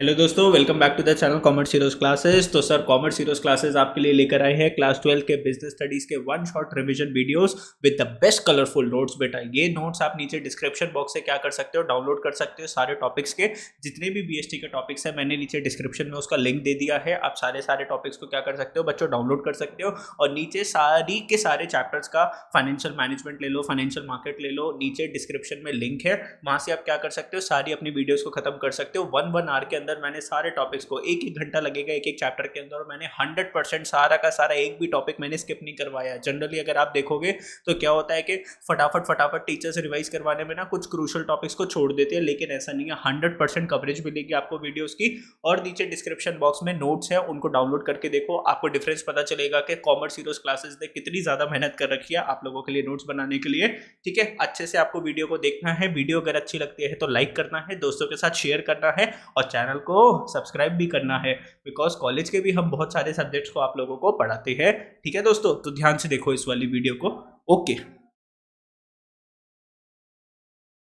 Hello दोस्तों, welcome back to the channel commerce heroes classes. तो sir, commerce heroes classes आपके लिए लेकर आए हैं क्लास 12 के बिजनेस स्टडीज के one shot revision videos with the best colourful notes. बेटा, ये नोट्स आप नीचे डिस्क्रिप्शन बॉक्स से क्या कर सकते हो, डाउनलोड कर सकते हो। सारे टॉपिक्स के जितने भी बीएसटी के टॉपिक्स हैं, मैंने नीचे डिस्क्रिप्शन में उसका लिंक दे दिया है। आप सारे टॉपिक्स को क्या कर सकते हो बच्चों, डाउनलोड कर सकते हो। और नीचे सारी के सारे चैप्टर्स का फाइनेंशियल मैनेजमेंट ले लो, फाइनेंशियल मार्केट ले लो, नीचे डिस्क्रिप्शन में लिंक है, वहां से आप क्या कर सकते हो, सारी अपनी वीडियोस को खत्म कर सकते हो। वन आवर के अंदर मैंने सारे टॉपिक्स को, एक एक घंटा लगेगा एक एक चैप्टर के अंदर, और मैंने 100% सारा का सारा एक भी टॉपिक मैंने स्किप नहीं करवाया। जनरली अगर आप देखोगे तो क्या होता है कि फटाफट टीचर्स रिवाइज करवाने में ना कुछ क्रूशियल टॉपिक्स को छोड़ देते हैं, लेकिन ऐसा नहीं है। 100% कवरेज मिलेगी आपको वीडियोस की। और नीचे डिस्क्रिप्शन बॉक्स में नोट्स है, उनको डाउनलोड करके देखो, आपको डिफरेंस पता चलेगा कि कॉमर्स हीरोज क्लासेस ने कितनी ज्यादा मेहनत कर रखी है आप लोगों के लिए नोट्स बनाने के लिए। ठीक है, अच्छे से आपको वीडियो को देखना है। वीडियो अगर अच्छी लगती है तो लाइक करना है, दोस्तों के साथ शेयर करना है, और चैनल को सब्सक्राइब भी करना है, बिकॉज कॉलेज के भी हम बहुत सारे सब्जेक्ट्स को आप लोगों को पढ़ाते हैं। ठीक है दोस्तों, तो ध्यान से देखो इस वाली वीडियो को। ओके,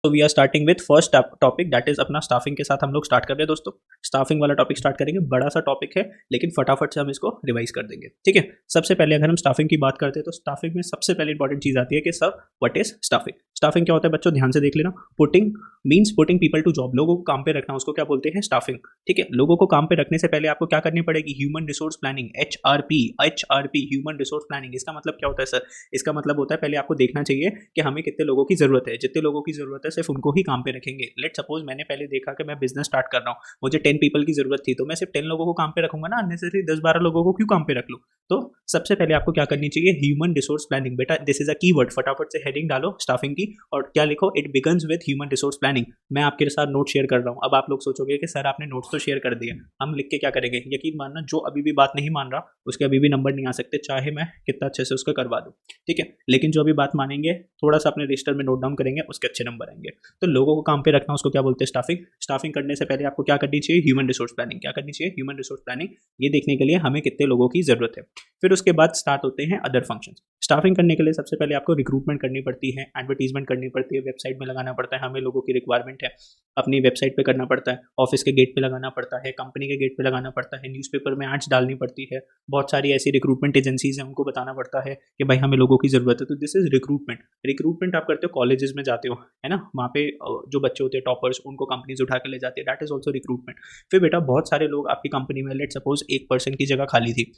तो we are starting with first topic, that is अपना स्टाफिंग के साथ हम लोग स्टार्ट कर रहे हैं दोस्तों। स्टाफिंग वाला टॉपिक स्टार्ट करेंगे, बड़ा सा टॉपिक है लेकिन फटाफट से हम इसको रिवाइज कर देंगे। ठीक है, सबसे पहले अगर हम स्टाफिंग की बात करते हैं तो स्टाफिंग में सबसे पहले इंपॉर्टेंट चीज आती है कि sir what is staffing. Staffing क्या होता है बच्चों, ध्यान से देख लेना। Putting means putting people to job, लोगों को काम पे रखना, उसको क्या बोलते हैं, स्टाफिंग। ठीक है, लोगों को काम पे रखने से पहले आपको क्या करनी पड़ेगी, human resource planning, HRP human resource planning. इसका मतलब क्या होता है सर, इसका मतलब होता है पहले आपको देखना चाहिए कि हमें कितने लोगों की जरूरत है, जितने लोगों की जरूरत है सिर्फ उनको ही काम पे रखेंगे। लेट सपोज मैंने पहले देखा कि मैं बिजनेस स्टार्ट कर रहा हूँ, मुझे 10 पीपल की जरूरत थी, तो मैं सिर्फ 10 लोगों को काम पे रखूंगा ना, अननेसेसरी 10-12 लोगों को क्यों काम पे रख लूँ। तो सबसे पहले आपको क्या करनी चाहिए, ह्यूमन रिसोर्स प्लानिंग। बेटा दिस इज अ कीवर्ड, फटाफट से हेडिंग डालो स्टाफिंग की और क्या लिखो, it begins with human resource planning. मैं आपके साथ नोट शेयर कर रहा हूँ। अब आप लोग सोचोगे कि सर आपने नोट्स तो शेयर कर दिए, हम लिख के क्या करेंगे। यकीन मानना, जो अभी भी बात नहीं मान रहा उसके अभी भी नंबर नहीं आ सकते, चाहे मैं कितना अच्छे से उसको करवा दूँ। ठीक है, लेकिन जो अभी बात मानेंगे, थोड़ा सा अपने रजिस्टर में नोट डाउन करेंगे, उसके अच्छे नंबर आएंगे। तो लोगों को काम पे रखना, उसको क्या बोलते हैं, स्टाफिंग। स्टाफिंग करने से पहले आपको क्या करनी चाहिए, ह्यूमन रिसोर्स प्लानिंग। क्या करनी चाहिए, ह्यूमन रिसोर्स प्लानिंग, ये देखने के लिए हमें कितने लोगों की जरूरत है। फिर उसके बाद स्टार्ट होते हैं अदर फंक्शंस। स्टाफिंग करने के लिए सबसे पहले आपको रिक्रूटमेंट करनी पड़ती है, एडवर्टीजमेंट करनी पड़ती है, वेबसाइट में लगाना पड़ता है, हमें लोगों की रिक्वायरमेंट है, अपनी वेबसाइट पे करना पड़ता है, ऑफिस के गेट पे लगाना पड़ता है, कंपनी के गेट पे लगाना पड़ता है, न्यूज़पेपर में एड्स डालनी पड़ती है, बहुत सारी ऐसी रिक्रूटमेंट एजेंसीज हैं, उनको बताना पड़ता है कि भाई हमें लोगों की जरूरत है। तो दिस इज रिक्रूटमेंट। रिक्रूटमेंट आप करते हो, कॉलेजेस में जाते हो, है ना, वहाँ पे जो बच्चे होते हैं टॉपर्स, उनको कंपनीज उठा के ले जाती है, दैट इज ऑल्सो रिक्रूटमेंट। फिर बेटा बहुत सारे लोग आपकी कंपनी में, लेट सपोज एक पर्सन की जगह खाली थी,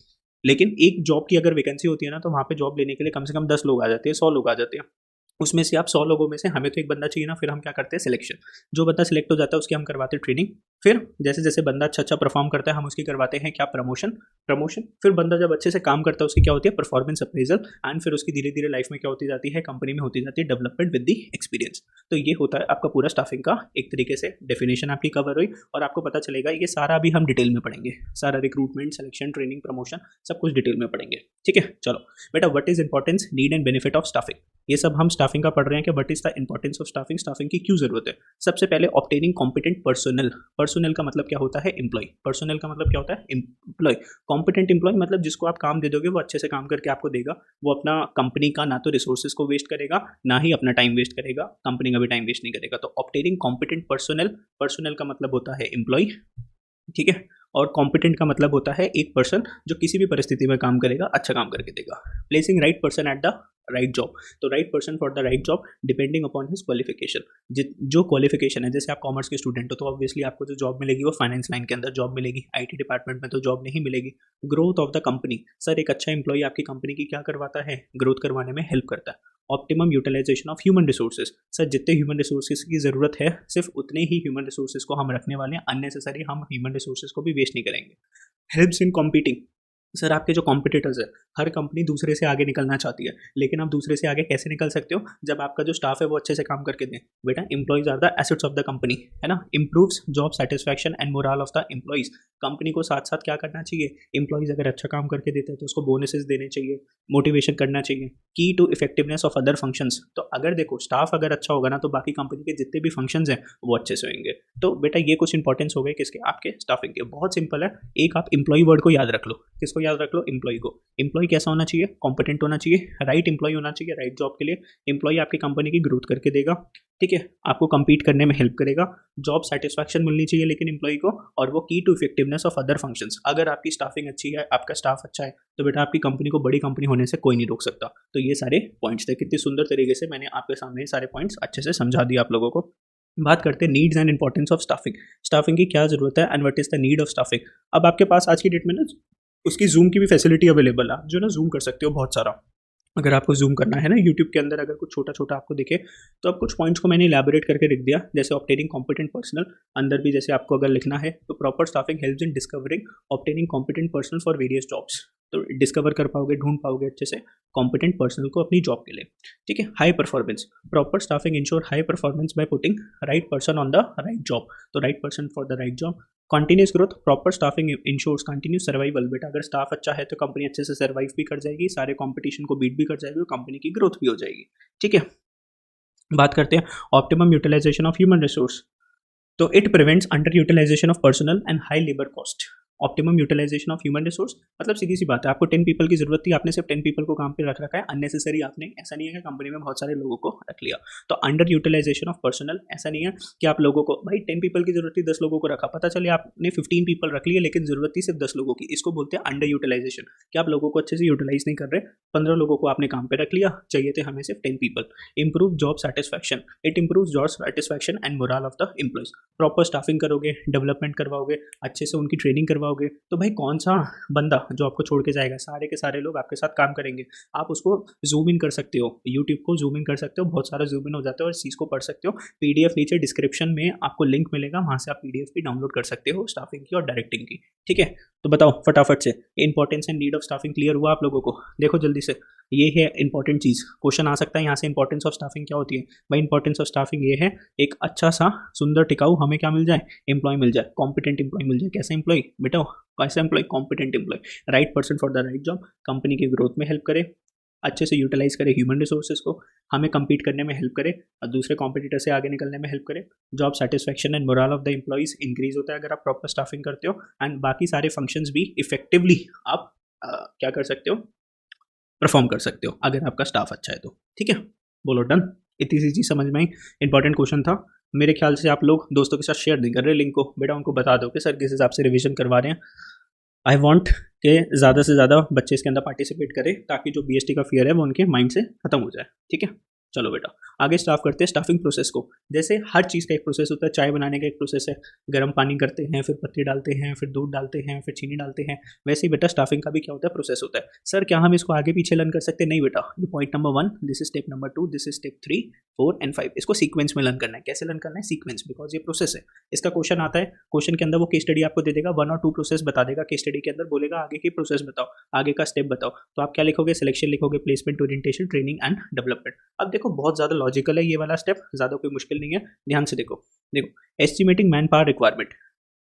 लेकिन एक जॉब की अगर वैकेंसी होती है ना, तो वहाँ पे जॉब लेने के लिए कम से कम 10 लोग आ जाते हैं, 100 लोग आ जाते हैं। उसमें से आप 100 लोगों में से हमें तो एक बंदा चाहिए ना, फिर हम क्या करते हैं, सिलेक्शन। जो बंदा सिलेक्ट हो जाता है उसकी हम करवाते हैं ट्रेनिंग। फिर जैसे जैसे बंदा अच्छा परफॉर्म करता है, हम उसकी करवाते हैं क्या, प्रमोशन। फिर बंदा जब अच्छे से काम करता है उसकी क्या होती है, परफॉर्मेंस अप्रेजल। एंड फिर उसकी धीरे धीरे लाइफ में क्या होती जाती है, कंपनी में होती जाती है डेवलपमेंट विद द एक्सपीरियंस। तो ये होता है आपका पूरा स्टाफिंग का एक तरीके से डेफिनेशन आपकी कवर हुई, और आपको पता चलेगा ये सारा भी हम डिटेल में पढ़ेंगे, सारा रिक्रूटमेंट, सिलेक्शन, ट्रेनिंग, प्रमोशन, सब कुछ डिटेल में पढ़ेंगे। ठीक है, चलो बेटा, what is importance, need and benefit of staffing. ये सब हम स्टाफिंग का पढ़ रहे हैं कि what is the importance of staffing, staffing की क्यों जरूरत है। सबसे पहले ऑब्टेनिंग कॉम्पिटेंट पर्सनल। पर्सनल का मतलब क्या होता है, एम्प्लॉय। पर्सनल का मतलब क्या होता है, एम्प्लॉय। कॉम्पिटेंट एम्प्लॉय मतलब जिसको आप काम दे दोगे वो अच्छे से काम करके आपको देगा, वो अपना कंपनी का ना तो रिसोर्सेज को वेस्ट करेगा, ना ही अपना टाइम वेस्ट करेगा, कंपनी का भी टाइम वेस्ट नहीं करेगा। तो ऑब्टेनिंग कॉम्पिटेंट पर्सनल, पर्सनल का मतलब होता है एम्प्लॉय। ठीक है, और कॉम्पिटेंट का मतलब होता है एक पर्सन जो किसी भी परिस्थिति में काम करेगा, अच्छा काम करके देगा। Placing right person at the right job. तो right person for the right job depending upon his qualification. जो क्वालिफिकेशन है, जैसे आप कॉमर्स के स्टूडेंट हो तो ऑब्वियसली आपको जो जॉब मिलेगी वो फाइनेंस लाइन के अंदर जॉब मिलेगी, आईटी डिपार्टमेंट में तो जॉब नहीं मिलेगी। Growth of the company, sir एक अच्छा एम्प्लॉय आपकी कंपनी की क्या करवाता है, ग्रोथ करवाने में हेल्प करता है। Optimum utilisation of human resources, sir जितने ह्यूमन रिसोर्सेज की जरूरत है सिर्फ उतने ही ह्यूमन रिसोर्सेज को हम रखने वाले हैं, अननेसेसरी हम ह्यूमन रिसोर्सेज को भी वेस्ट नहीं करेंगे। हेल्प्स इन कॉम्पीटिंग, सर आपके जो कॉम्पिटिटर्स है, हर कंपनी दूसरे से आगे निकलना चाहती है, लेकिन आप दूसरे से आगे कैसे निकल सकते हो, जब आपका जो स्टाफ है वो अच्छे से काम करके दें। बेटा employees are the assets of the company, है ना। Improves job satisfaction and morale of the employees. Company को साथ साथ क्या करना चाहिए, एम्प्लॉयज अगर अच्छा काम करके देते हैं तो उसको बोनसेस देने चाहिए, मोटिवेशन करना चाहिए। Key to effectiveness of other functions, तो अगर देखो स्टाफ अगर अच्छा होगा ना तो बाकी कंपनी के जितने भी फंक्शंस हैं वो अच्छे से होंगे। तो बेटा ये कुछ इंपॉर्टेंस हो गए किसके, आपके स्टाफिंग के। बहुत सिंपल है, एक आप एम्प्लॉय वर्ड को याद रख लो। किसको याद रख लो एम्प्लॉय को। एम्प्लॉय कैसा होना चाहिए, कॉम्पिटेंट होना चाहिए, राइट एम्प्लॉय होना चाहिए राइट जॉब के लिए। एम्प्लॉय आपकी कंपनी की ग्रोथ करके देगा, ठीक है, आपको compete करने में हेल्प करेगा, जॉब सेटिस्फैक्शन मिलनी चाहिए लेकिन एम्प्लॉय को, और वो key to effectiveness of other functions. अगर आपकी स्टाफिंग अच्छी है, आपका स्टाफ अच्छा है, तो बेटा आपकी कंपनी को बड़ी कंपनी होने से कोई नहीं रोक सकता। तो ये सारे पॉइंट्स थे, कितनी सुंदर तरीके से मैंने आपके सामने सारे पॉइंट्स अच्छे से समझा दिया आप लोगों को। बात करते हैं needs and importance of staffing. Staffing की क्या जरूरत है and what is the need of staffing. अब आपके पास आज की डेट में ना उसकी जूम की भी फैसिलिटी अवेलेबल है, जो ना जूम कर सकते हो बहुत सारा। अगर आपको जूम करना है ना यूट्यूब के अंदर, अगर कुछ छोटा छोटा आपको दिखे तो अब कुछ पॉइंट्स को मैंने इलैबोरेट करके लिख दिया, जैसे ऑब्टेनिंग कॉम्पिटेंट पर्सनल, अंदर भी जैसे आपको अगर लिखना है तो proper staffing helps in discovering obtaining competent personal for various jobs. तो डिस्कवर कर पाओगे, ढूंढ पाओगे अच्छे से कॉम्पिटेंट पर्सनल को अपनी जॉब के लिए, ठीक है। High performance, proper staffing ensure high performance by putting right person on the right job, तो right person for the right job. Continuous growth, proper staffing ensures continuous survival. बेटा अगर staff अच्छा है तो कंपनी अच्छे से सर्वाइव भी कर जाएगी, सारे कंपटीशन को बीट भी कर जाएगी और कंपनी की ग्रोथ भी हो जाएगी, ठीक है। बात करते हैं optimum utilisation of human resource. तो it prevents under utilisation of personal and high labour cost. Optimum utilisation of human resource मतलब सीधी सी बात है, आपको 10 पीपल की जरूरत थी, आपने सिर्फ 10 पीपल को काम पे रख रखा है अननेसेसरी। आपने ऐसा नहीं है कि कंपनी में बहुत सारे लोगों को रख लिया। तो अंडर यूटिलाइजेशन ऑफ पर्सनल ऐसा नहीं है कि आप लोगों को, भाई 10 पीपल की जरूरत थी 10 लोगों को रखा, पता चले आपने 15 पीपल रख लिए लेकिन जरूरत थी सिर्फ 10 लोगों की, इसको बोलते हैं अंडर यूटिलाइजेशन, कि आप लोगों को अच्छे से यूटिलाइज नहीं कर रहे। 15 लोगों को आपने काम पे रख लिया, चाहिए थे हमें सिर्फ 10 people. Improve job satisfaction, it improve job satisfaction and morale of the employees. Proper staffing करोगे, डेवलपमेंट करवाओगे, अच्छे से उनकी ट्रेनिंग करवाओगे, तो भाई कौन सा बंदा जो आपको छोड़ के जाएगा, सारे के सारे लोग आपके साथ काम करेंगे। आप उसको जूम इन कर सकते हो, यूट्यूब को जूम इन कर सकते हो, बहुत सारा जूम इन हो जाता है और इस चीज़ को पढ़ सकते हो। पीडीएफ नीचे डिस्क्रिप्शन में आपको लिंक मिलेगा, वहाँ से आप पीडीएफ भी डाउनलोड कर सकते हो स्टाफिंग की और डायरेक्टिंग की, ठीक है। तो बताओ फटाफट से, importance and need of staffing clear हुआ आप लोगों को? देखो जल्दी से, ये है इंपॉर्टेंट चीज़, क्वेश्चन आ सकता है यहाँ से। इंपॉर्टेंस ऑफ स्टाफिंग क्या होती है भाई? इंपॉर्टेंस ऑफ स्टाफिंग ये है, एक अच्छा सा सुंदर टिकाऊ हमें क्या मिल जाए, एम्प्लॉय मिल जाए, कॉम्पिटेंट एम्प्लॉय मिल जाए। कैसे एम्प्लॉय बेटा? कैसे employee? Competent employee, right person for the right job, company की ग्रोथ में हेल्प करे, अच्छे से यूटिलाइज करे ह्यूमन रिसोर्सेज को, हमें compete करने में हेल्प करे और दूसरे कॉम्पिटिटर से आगे निकलने में हेल्प करे। Job satisfaction and morale of the employees increase होता है अगर आप प्रॉपर स्टाफिंग करते हो, एंड बाकी सारे फंक्शंस भी इफेक्टिवली आप क्या कर सकते हो, परफॉर्म कर सकते हो अगर आपका स्टाफ अच्छा है तो, ठीक है। बोलो डन। इतनी सी चीज़ समझ में आई, इंपॉर्टेंट क्वेश्चन था। मेरे ख्याल से आप लोग दोस्तों के साथ शेयर नहीं कर रहे लिंक को, बेटा उनको बता दो कि सर किस हिसाब से रिवीजन करवा रहे हैं। आई वॉन्ट कि ज़्यादा से ज़्यादा बच्चे इसके अंदर पार्टिसिपेट करें ताकि जो बीएसटी का फियर है वो उनके माइंड से खत्म हो जाए, ठीक है। चलो बेटा आगे स्टाफ करते हैं स्टाफिंग प्रोसेस को। जैसे हर चीज़ का एक प्रोसेस होता है, चाय बनाने का एक प्रोसेस है, गर्म पानी करते हैं, फिर पत्ती डालते हैं, फिर दूध डालते हैं, फिर चीनी डालते हैं, वैसे ही बेटा स्टाफिंग का भी क्या होता है, प्रोसेस होता है। सर क्या हम इसको आगे पीछे लर्न कर सकते हैं? नहीं बेटा, ये point number 1, this is step number 2, this is step 3, 4 and 5। इसको सीक्वेंस में लर्न करना है। कैसे लर्न करना है? सीक्वेंस, बिकॉज ये प्रोसेस है। इसका क्वेश्चन आता है, क्वेश्चन के अंदर वो केस स्टडी आपको दे देगा, 1 और 2 प्रोसेस बता देगा केस स्टडी के अंदर, बोलेगा आगे की प्रोसेस बताओ, आगे का स्टेप बताओ। तो आप क्या लिखोगे? सिलेक्शन लिखोगे, placement, orientation, training and development. अब देखो बहुत ज़्यादा लॉजिकल है ये वाला स्टेप, ज़्यादा कोई मुश्किल नहीं है, ध्यान से देखो। Estimating man power requirement,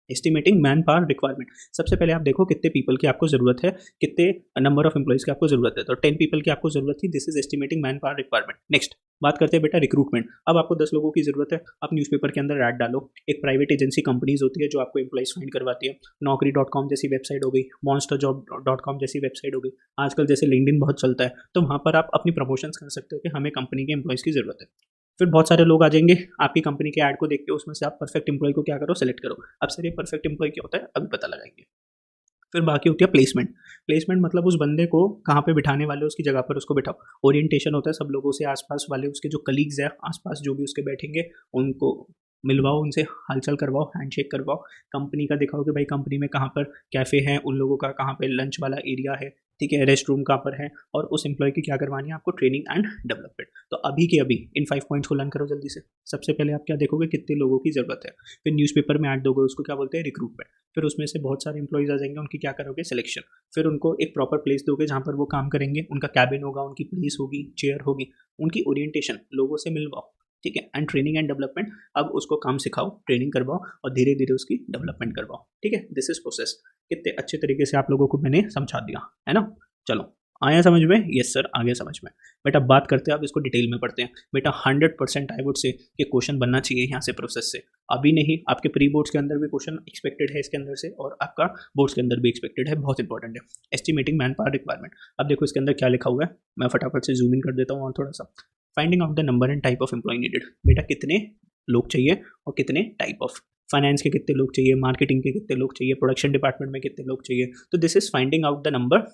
estimating man power requirement. सबसे पहले आप देखो कितने पीपल की आपको जरूरत है, कितने नंबर ऑफ एम्प्लॉइज की आपको जरूरत है। तो 10 पीपल की आपको जरूरत थी, this is estimating man power requirement. Next बात करते हैं बेटा रिक्रूटमेंट। अब आपको 10 लोगों की जरूरत है, आप न्यूज़पेपर के अंदर ऐड डालो। एक प्राइवेट एजेंसी कंपनीज होती है जो आपको एम्प्लॉइज फाइंड करवाती है, naukri.com जैसी वेबसाइट हो गई, monsterjob.com जैसी वेबसाइट हो गई, आजकल जैसे लिंक्डइन बहुत चलता है, तो वहाँ पर आप अपनी प्रमोशंस कर सकते हो कि हमें कंपनी के एम्प्लॉइज की जरूरत है। फिर बहुत सारे लोग आ जाएंगे आपकी कंपनी के ऐड को देख के, उसमें से आप परफेक्ट एम्प्लॉय को क्या करो, सेलेक्ट करो। अब सर ये परफेक्ट एम्प्लॉय क्या होता है अभी पता लगाएंगे। फिर बाकी होती है प्लेसमेंट। प्लेसमेंट मतलब उस बंदे को कहाँ पे बिठाने वाले, उसकी जगह पर उसको बिठाओ। ओरिएंटेशन होता है सब लोगों से, आसपास वाले उसके जो कलीग्स हैं, आसपास जो भी उसके बैठेंगे उनको मिलवाओ, उनसे हालचाल करवाओ, हैंडशेक करवाओ। कंपनी का दिखाओ कि भाई कंपनी में कहाँ पर कैफ़े है, उन लोगों का कहाँ पे लंच वाला एरिया है, ठीक है, रेस्ट रूम कहाँ पर है, और उस एम्प्लॉय की क्या करवानी है आपको, ट्रेनिंग एंड डेवलपमेंट। तो अभी के अभी इन 5 पॉइंट्स को लर्न करो जल्दी से। सबसे पहले आप क्या देखोगे, कितने लोगों की जरूरत है। फिर न्यूज़पेपर में ऐड दोगे, उसको क्या बोलते हैं, रिक्रूटमेंट। फिर उसमें से बहुत सारे एम्प्लॉइज आ जाएंगे, उनकी क्या करोगे, सिलेक्शन। फिर उनको एक प्रॉपर प्लेस दोगे जहाँ पर वो काम करेंगे, उनका कैबिन होगा, उनकी प्लेस होगी, चेयर होगी, उनकी ओरिएंटेशन, लोगों से मिलवाओ, ठीक है, एंड ट्रेनिंग एंड डेवलपमेंट। अब उसको काम सिखाओ, ट्रेनिंग करवाओ और धीरे धीरे उसकी डेवलपमेंट करवाओ, ठीक है। This is process. कितने अच्छे तरीके से आप लोगों को मैंने समझा दिया है ना। चलो आया समझ में? यस सर आगे समझ में। बेटा बात करते हैं अब इसको डिटेल में पढ़ते हैं। बेटा 100% आई वुड से कि क्वेश्चन बनना चाहिए यहाँ से प्रोसेस से। अभी नहीं, आपके प्री बोर्ड्स के अंदर भी क्वेश्चन एक्सपेक्टेड है इसके अंदर से, और आपका बोर्ड्स के अंदर भी एक्सपेक्टेड है, बहुत इंपॉर्टेंट है। Estimating man power requirement. अब देखो इसके अंदर क्या लिखा हुआ है, मैं फटाफट से जूम इन कर देता हूँ और थोड़ा सा। Finding out the number and type of employee needed. बेटा कितने लोग चाहिए और कितने टाइप ऑफ, फाइनेंस के कितने लोग चाहिए, मार्केटिंग के कितने लोग चाहिए, प्रोडक्शन डिपार्टमेंट में कितने लोग चाहिए। तो this is finding out the number.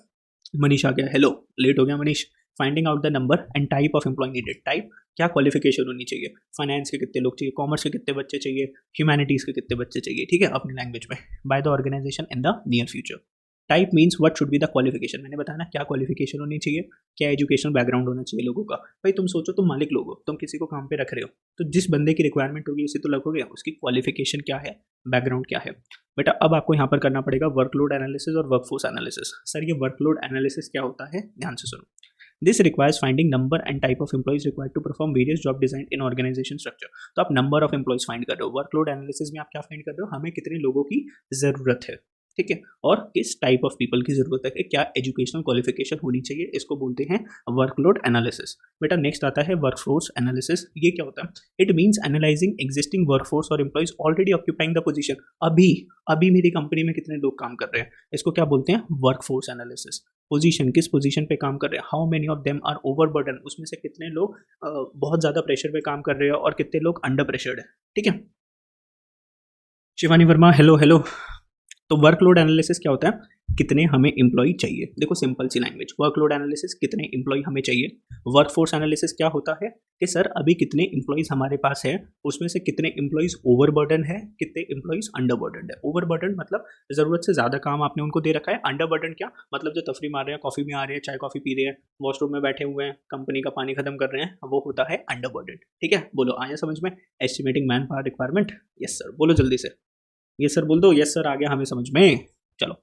Manish आ गया, हेलो, लेट हो गया Manish. Finding out the number and type of employee needed. Type क्या क्वालिफिकेशन होनी चाहिए, फाइनेंस के कितने लोग चाहिए, कॉमर्स के कितने बच्चे चाहिए, ह्यूमैनिटीज के कितने बच्चे चाहिए, ठीक है, अपनी लैंग्वेज में, by the organisation in the near future. Type means what should be the qualification. मैंने बताया ना क्या क्वालिफिकेशन होनी चाहिए, क्या एजुकेशनल बैकग्राउंड होना चाहिए लोगों का। भाई तुम सोचो, तुम मालिक लोग हो, तुम किसी को काम पे रख रहे हो, तो जिस बंदे की रिक्वायरमेंट होगी उसे तो लगोगे, उसकी क्वालिफिकेशन क्या है, बैकग्राउंड क्या है। बेटा अब आपको यहाँ पर करना पड़ेगा वर्कलोड एनालिसिस और वर्कफोर्स एनालिसिस। सर ये वर्कलोड एनालिसिस क्या होता है, ध्यान से सुनो। This requires finding number and type of employees required to perform various job design in organisation structure. तो आप नंबर ऑफ एम्प्लॉइज फाइंड कर रहे हो, वर्कलोड एनालिसिस में आप क्या फाइंड कर रहे हो, हमें कितने लोगों की जरूरत है, ठीक है, और किस टाइप ऑफ पीपल की जरूरत है, क्या एजुकेशनल क्वालिफिकेशन होनी चाहिए, इसको बोलते हैं वर्कलोड एनालिसिस। बेटा नेक्स्ट आता है वर्कफोर्स एनालिसिस। ये क्या होता है, it means analysing existing workforce और employees already occupying the position. अभी अभी मेरी कंपनी में कितने लोग काम कर रहे हैं, इसको क्या बोलते हैं, वर्कफोर्स एनालिसिस। पोजीशन, किस पोजीशन पे काम कर रहे हैं, how many of them are overburden, उसमें से कितने लोग बहुत ज्यादा प्रेशर पे काम कर रहे हैं और कितने लोग अंडर प्रेशर्ड है, ठीक है। Shivani Verma, hello hello. तो वर्कलोड एनालिसिस क्या होता है, कितने हमें एम्प्लॉय चाहिए। देखो सिंपल सी लैंग्वेज, वर्कलोड एनालिसिस कितने एम्प्लॉय हमें चाहिए। वर्कफोर्स एनालिसिस क्या होता है कि सर अभी कितने एम्प्लॉयज हमारे पास है, उसमें से कितने एम्प्लॉयज ओवरबर्डन है, कितने एम्प्लॉयज अंडरबर्डन है। ओवरबर्डन मतलब जरूरत से ज्यादा काम आपने उनको दे रखा है, अंडरबर्डन क्या मतलब जो तफरी मार रहे हैं, कॉफी में आ रहे हैं, चाय कॉफी पी रहे हैं, वॉशरूम में बैठे हुए हैं, कंपनी का पानी खत्म कर रहे हैं, वो होता है अंडरबर्डन, ठीक है। बोलो आया समझ में, estimating man power requirement. Yes sir, बोलो जल्दी से, यस सर बोल दो, यस सर आ गया हमें समझ में। चलो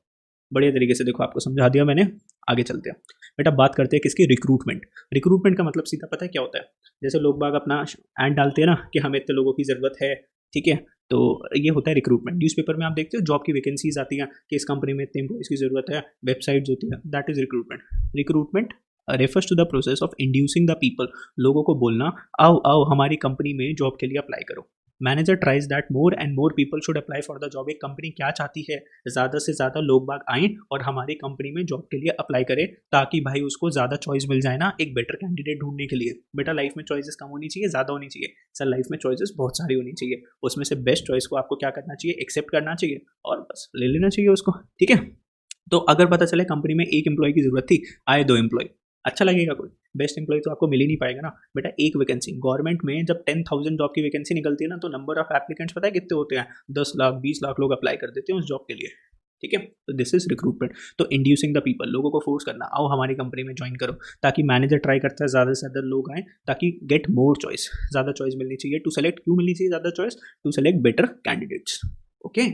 बढ़िया तरीके से देखो आपको समझा दिया मैंने, आगे चलते हैं। बेटा बात करते हैं किसकी, रिक्रूटमेंट। रिक्रूटमेंट का मतलब सीधा पता है क्या होता है, जैसे लोग बाग अपना ऐड डालते हैं ना कि हमें इतने लोगों की ज़रूरत है, ठीक है, तो ये होता है रिक्रूटमेंट। न्यूज़पेपर में आप देखते हो जॉब की वैकेंसीज आती हैं कि इस कंपनी में इतने एम्प्लॉइज़ की ज़रूरत है, वेबसाइट्स होती है, that is recruitment. Recruitment refers to the process of inducing the people, लोगों को बोलना आओ आओ हमारी कंपनी में जॉब के लिए अप्लाई करो। Manager tries that more and more people should apply for the job. एक कंपनी क्या चाहती है, ज़्यादा से ज़्यादा लोग बाग आएँ और हमारी कंपनी में जॉब के लिए अप्लाई करें, ताकि भाई उसको ज़्यादा चॉइस मिल जाए ना एक बेटर कैंडिडेट ढूंढने के लिए। बेटा लाइफ में चॉइसेस कम होनी चाहिए, ज़्यादा होनी चाहिए। सर लाइफ में चॉइसेस बहुत सारी होनी चाहिए, उसमें से बेस्ट चॉइस को आपको क्या करना चाहिए, एक्सेप्ट करना चाहिए और बस ले लेना चाहिए उसको, ठीक है। तो अगर पता चले कंपनी में एक एम्प्लॉय की जरूरत थी, आए 2 एम्प्लॉय, अच्छा लगेगा कोई, बेस्ट एम्प्लॉय तो आपको मिल ही नहीं पाएगा ना। बेटा एक वैकेंसी गवर्नमेंट में जब 10,000 जॉब की वैकेंसी निकलती है ना, तो नंबर ऑफ एप्लीकेंट्स पता है कितने होते हैं, 10 लाख 20 लाख लोग अप्लाई कर देते हैं उस जॉब के लिए, ठीक है। तो दिस इज रिक्रूटमेंट। तो इंड्यूसिंग द पीपल, लोगों को फोर्स करना, आओ हमारी कंपनी में ज्वाइन करो, ताकि मैनेजर ट्राई करता है ज़्यादा से ज़्यादा लोग आए, ताकि गेट मोर चॉइस, ज़्यादा चॉइस मिलनी चाहिए। टू सेलेक्ट, क्यों मिलनी चाहिए ज़्यादा choice, to select better candidates, okay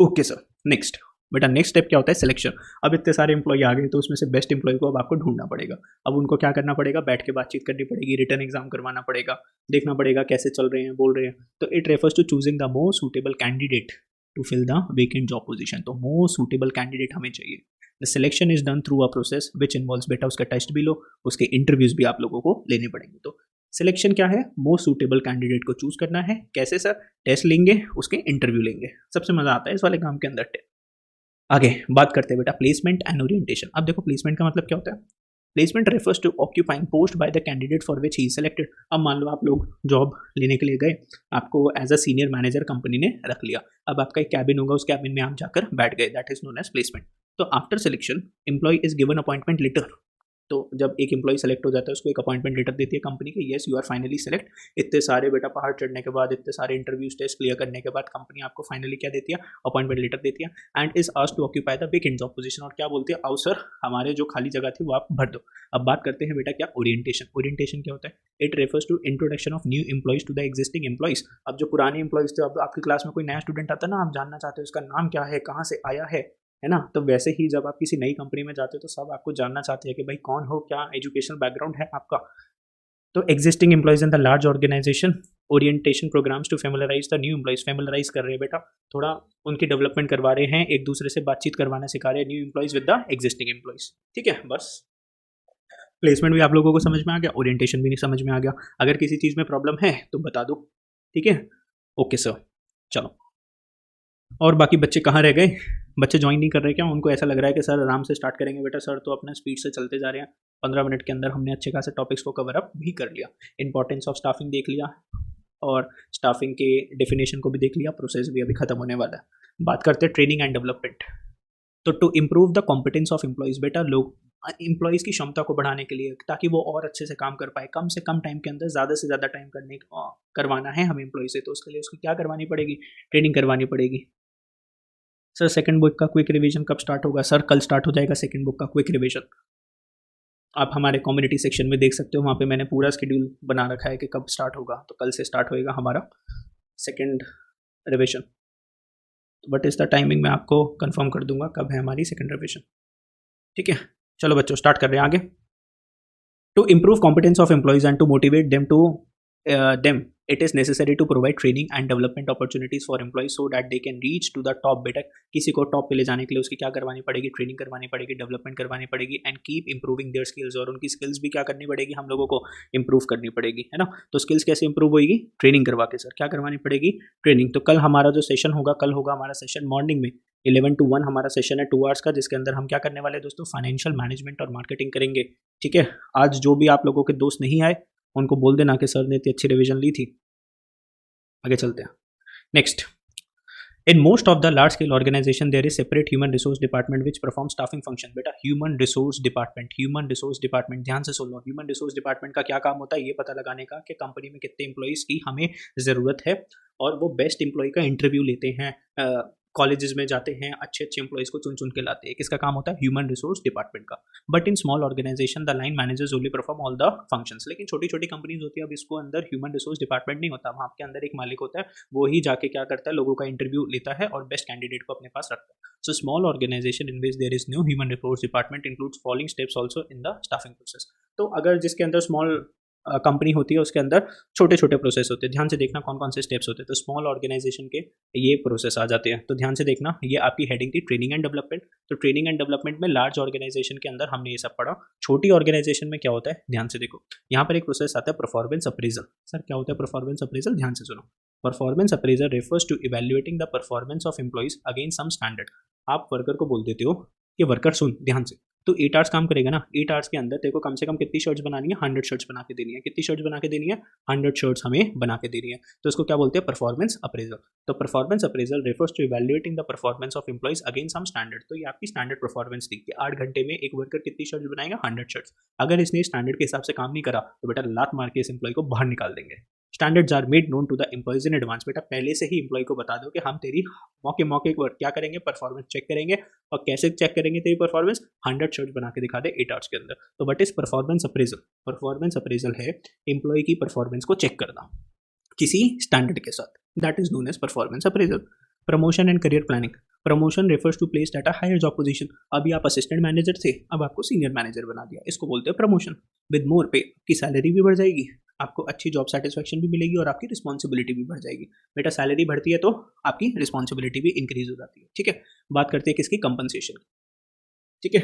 okay sir. Next बेटा नेक्स्ट स्टेप क्या होता है, सिलेक्शन। अब इतने सारे एम्प्लॉय आ गए तो उसमें से बेस्ट एम्प्लॉय को अब आपको ढूंढना पड़ेगा। अब उनको क्या करना पड़ेगा, बैठ के बातचीत करनी पड़ेगी, रिटर्न एग्जाम करवाना पड़ेगा, देखना पड़ेगा कैसे चल रहे हैं, बोल रहे हैं। तो it refers to choosing the most suitable candidate to fill the vacant job position. तो मोस्ट सूटेबल कैंडिडेट हमें चाहिए। The selection is done through a process which involves, बेटा उसका टेस्ट भी लो, उसके इंटरव्यूज भी आप लोगों को लेने पड़ेंगे। तो सिलेक्शन क्या है, मोस्ट सूटेबल कैंडिडेट को चूज करना है। कैसे सर, टेस्ट लेंगे, उसके इंटरव्यू लेंगे, सबसे मजा आता है इस वाले काम के अंदर। आगे बात करते हैं बेटा प्लेसमेंट एंड ओरिएंटेशन। अब देखो प्लेसमेंट का मतलब क्या होता है, placement refers to occupying post by the candidate for which he selected. अब मान लो आप लोग जॉब लेने के लिए गए, आपको as a senior manager company ने रख लिया, अब आपका एक कैबिन होगा, उस कैबिन में आप जाकर बैठ गए, that is known as placement. तो after selection employee is given appointment letter. तो जब एक एम्प्लॉय सेलेक्ट हो जाता है, उसको एक अपॉइंटमेंट लेटर देती है कंपनी के, yes you are finally select. इतने सारे बेटा पहाड़ चढ़ने के बाद, इतने सारे इंटरव्यूज टेस्ट क्लियर करने के बाद कंपनी आपको फाइनली क्या देती है, अपॉइंटमेंट लेटर देती है, and is asked to occupy the vacant job position. और क्या बोलती है, आओ सर हमारे जो खाली जगह थी वो आप भर दो। अब बात करते हैं बेटा क्या, ओरिएंटेशन। ओरिएंटेशन क्या होता है, it refers to introduction of new employees to the existing employees. अब जो पुराने एम्प्लॉइज थे, अब आपकी क्लास में कोई नया स्टूडेंट आता है ना, आप जानना चाहते हो उसका नाम क्या है, कहाँ से आया है ना। तो वैसे ही जब आप किसी नई कंपनी में जाते हो तो सब आपको जानना चाहते हैं कि भाई कौन हो, क्या एजुकेशनल बैकग्राउंड है आपका। तो existing employees in the large organisation, orientation programmes to familiarise the new employees. Familiarise कर रहे हैं बेटा, थोड़ा उनकी डेवलपमेंट करवा रहे हैं, एक दूसरे से बातचीत करवाना सिखा रहे हैं new employees with the existing employees, ठीक है। बस प्लेसमेंट भी आप लोगों को समझ में आ गया, ओरिएंटेशन भी नहीं समझ में आ गया। अगर किसी चीज़ में प्रॉब्लम है तो बता दो, ठीक है। ओके सर, चलो। और बाकी बच्चे कहाँ रह गए? बच्चे ज्वाइन नहीं कर रहे क्या? उनको ऐसा लग रहा है कि सर आराम से स्टार्ट करेंगे। बेटा सर तो अपना स्पीड से चलते जा रहे हैं, 15 मिनट के अंदर हमने अच्छे खासे टॉपिक्स को कवर अप भी कर लिया। इंपॉर्टेंस ऑफ स्टाफिंग देख लिया और स्टाफिंग के डेफिनेशन को भी देख लिया, प्रोसेस भी अभी खत्म होने वाला है। बात करते हैं ट्रेनिंग एंड डेवलपमेंट। तो to improve the competence of employees, बेटा लोग एम्प्लॉयज़ की क्षमता को बढ़ाने के लिए, ताकि वो और अच्छे से काम कर पाए, कम से कम टाइम के अंदर ज़्यादा से ज़्यादा टाइम करवाना है हमें एम्प्लॉय से, तो उसके लिए उसकी क्या करवानी पड़ेगी? ट्रेनिंग करवानी पड़ेगी। सर सेकंड बुक का क्विक रिवीजन कब स्टार्ट होगा? सर कल स्टार्ट हो जाएगा सेकंड बुक का क्विक रिवीजन। आप हमारे कम्युनिटी सेक्शन में देख सकते हो, वहाँ पे मैंने पूरा शेड्यूल बना रखा है कि कब स्टार्ट होगा। तो कल से स्टार्ट होएगा हमारा सेकंड रिवीजन। बट इस द टाइमिंग मैं आपको कंफर्म कर दूंगा कब है हमारी सेकंड रिवीजन। ठीक है, चलो बच्चों स्टार्ट कर रहे हैं आगे। To improve competence of employees and to motivate them it is necessary to provide training and development opportunities for employees so that they can reach to the top। बेटा किसी को टॉप पे ले जाने के लिए उसकी क्या करवानी पड़ेगी? ट्रेनिंग करवानी पड़ेगी, डेवलपमेंट करवानी पड़ेगी and keep improving their skills. और उनकी स्किल्स भी क्या करनी पड़ेगी? हम लोगों को इंप्रूव करनी पड़ेगी, है ना। तो स्किल्स कैसे इंप्रूव होगी? ट्रेनिंग करवा के। सर क्या करवानी पड़ेगी? ट्रेनिंग। तो कल हमारा जो सेशन होगा, कल होगा हमारा सेशन मॉर्निंग में 11 to 1 हमारा सेशन है 2 आवर्स का, जिसके अंदर हम क्या करने वाले हैं दोस्तों? फाइनेंशियल मैनेजमेंट और मार्केटिंग करेंगे। ठीक है, आज जो भी आप लोगों के दोस्त नहीं आए उनको बोल देना कि सर ने इतनी अच्छी रिवीजन ली थी। आगे चलते हैं। Next, in most of the large scale organisation there is separate human resource department which perform staffing function. बेटा ह्यूमन रिसोर्स डिपार्टमेंट, ध्यान से सुन लो। ह्यूमन रिसोर्स डिपार्टमेंट का क्या काम होता है? ये पता लगाने का कि कंपनी में कितने एम्प्लॉयज़ की हमें ज़रूरत है, और वो बेस्ट एम्प्लॉय का इंटरव्यू लेते हैं, कॉलेजेस में जाते हैं, अच्छे अच्छे एम्प्लॉयज़ को चुन चुन के लाते हैं। किसका काम होता है? ह्यूमन रिसोर्स डिपार्टमेंट का। But in small organisation the line managers only perform all the functions. लेकिन छोटी छोटी कंपनीज होती है, अब इसको अंदर ह्यूमन रिसोर्स डिपार्टमेंट नहीं होता, वहाँ के अंदर एक मालिक होता है, वो ही जाके क्या करता है? लोगों का इंटरव्यू लेता है और बेस्ट कैंडिडेट को अपने पास रखता है। So small organisation in which there is no human resource department includes following steps also in the staffing process. तो अगर जिसके अंदर स्मॉल कंपनी होती है उसके अंदर छोटे छोटे प्रोसेस होते हैं, ध्यान से देखना कौन कौन से स्टेप्स होते हैं। तो स्मॉल ऑर्गेनाइजेशन के ये प्रोसेस आ जाते हैं, तो ध्यान से देखना। ये आपकी हेडिंग थी ट्रेनिंग एंड डेवलपमेंट। तो ट्रेनिंग एंड डेवलपमेंट में लार्ज ऑर्गेनाइजेशन के अंदर हमने ये सब पढ़ा। छोटी ऑर्गेनाइजेशन में क्या होता है? ध्यान से देखो, यहाँ पर एक प्रोसेस आता है परफॉर्मेंस अप्रेजल। सर क्या होता है परफॉर्मेंस अप्रेजल? ध्यान से सुनो। Performance appraisal refers to evaluating the performance of employees against some standard. आप वर्कर को बोल देते हो कि वर्कर सुन ध्यान से, तो 8 आवर्स काम करेगा ना, 8 आवर्स के अंदर तेरे को कम से कम कितनी शर्ट्स बनानी है? 100 शर्ट्स बना के देनी है। कितनी शर्ट्स बना के देनी है? 100 शर्ट्स हमें बना के देनी है। तो इसको क्या बोलते हैं? Performance appraisal. तो performance appraisal refers to evaluating the performance of employees against some standard. तो ये आपकी स्टैंडर्ड परफॉर्मेंस थी कि 8 घंटे में एक वर्कर कितनी शर्ट्स बनाएगा? 100 शर्ट्स। अगर इसने स्टैंडर्ड के हिसाब से काम नहीं करा तो बेटा लात मार के इस एम्प्लॉय को बाहर निकाल देंगे। Standards are made known to the employees in advance. बेटा पहले से ही एम्प्लॉय को बता दो कि हम तेरी मौके मौके पर क्या करेंगे? परफॉर्मेंस चेक करेंगे। और कैसे चेक करेंगे तेरी परफॉर्मेंस? 100 शर्ट्स बना के दिखा दे 8 आवर्स के अंदर। तो what is performance appraisal? Performance appraisal है एम्प्लॉय की परफॉर्मेंस को चेक करना किसी स्टैंडर्ड के साथ, that is known as performance appraisal. Promotion and career planning. Promotion refers to place at a higher job position. अभी आप असिस्टेंट मैनेजर थे, अब आपको सीनियर मैनेजर बना दिया, इसको बोलते हैं प्रमोशन। विद मोर पे, आपकी सैलरी भी बढ़ जाएगी, आपको अच्छी जॉब सेटिस्फैक्शन भी मिलेगी और आपकी रिस्पॉन्सिबिलिटी भी बढ़ जाएगी। बेटा सैलरी बढ़ती है तो आपकी रिस्पॉन्सिबिलिटी भी इंक्रीज हो जाती है। ठीक है, बात करते हैं किसकी? कंपनसेशन। ठीक है,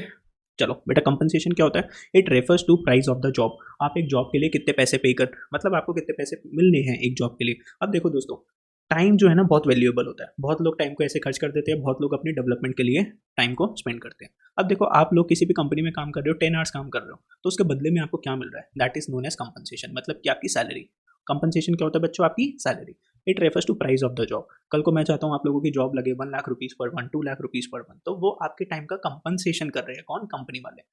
चलो बेटा कंपनसेशन क्या होता है? It refers to price of the job. आप एक जॉब के लिए कितने पैसे पे कर, मतलब आपको कितने पैसे मिलने हैं एक जॉब के लिए। अब देखो दोस्तों, टाइम जो है ना बहुत वैल्यूएबल होता है। बहुत लोग टाइम को ऐसे खर्च कर देते हैं, बहुत लोग अपनी डेवलपमेंट के लिए टाइम को स्पेंड करते हैं। अब देखो आप लोग किसी भी कंपनी में काम कर रहे हो, 10 आवर्स काम कर रहे हो, तो उसके बदले में आपको क्या मिल रहा है? That is known as compensation, मतलब कि आपकी सैलरी। कंपनसेशन क्या होता है बच्चों? आपकी salary. It refers to price of the job. कल को मैं चाहता हूँ आप लोगों की जॉब लगे 1 lakh rupees per month, 2 lakh rupees per month, तो वो आपके टाइम का कंपनसेशन कर रहे हैं। कौन? कंपनी वाले।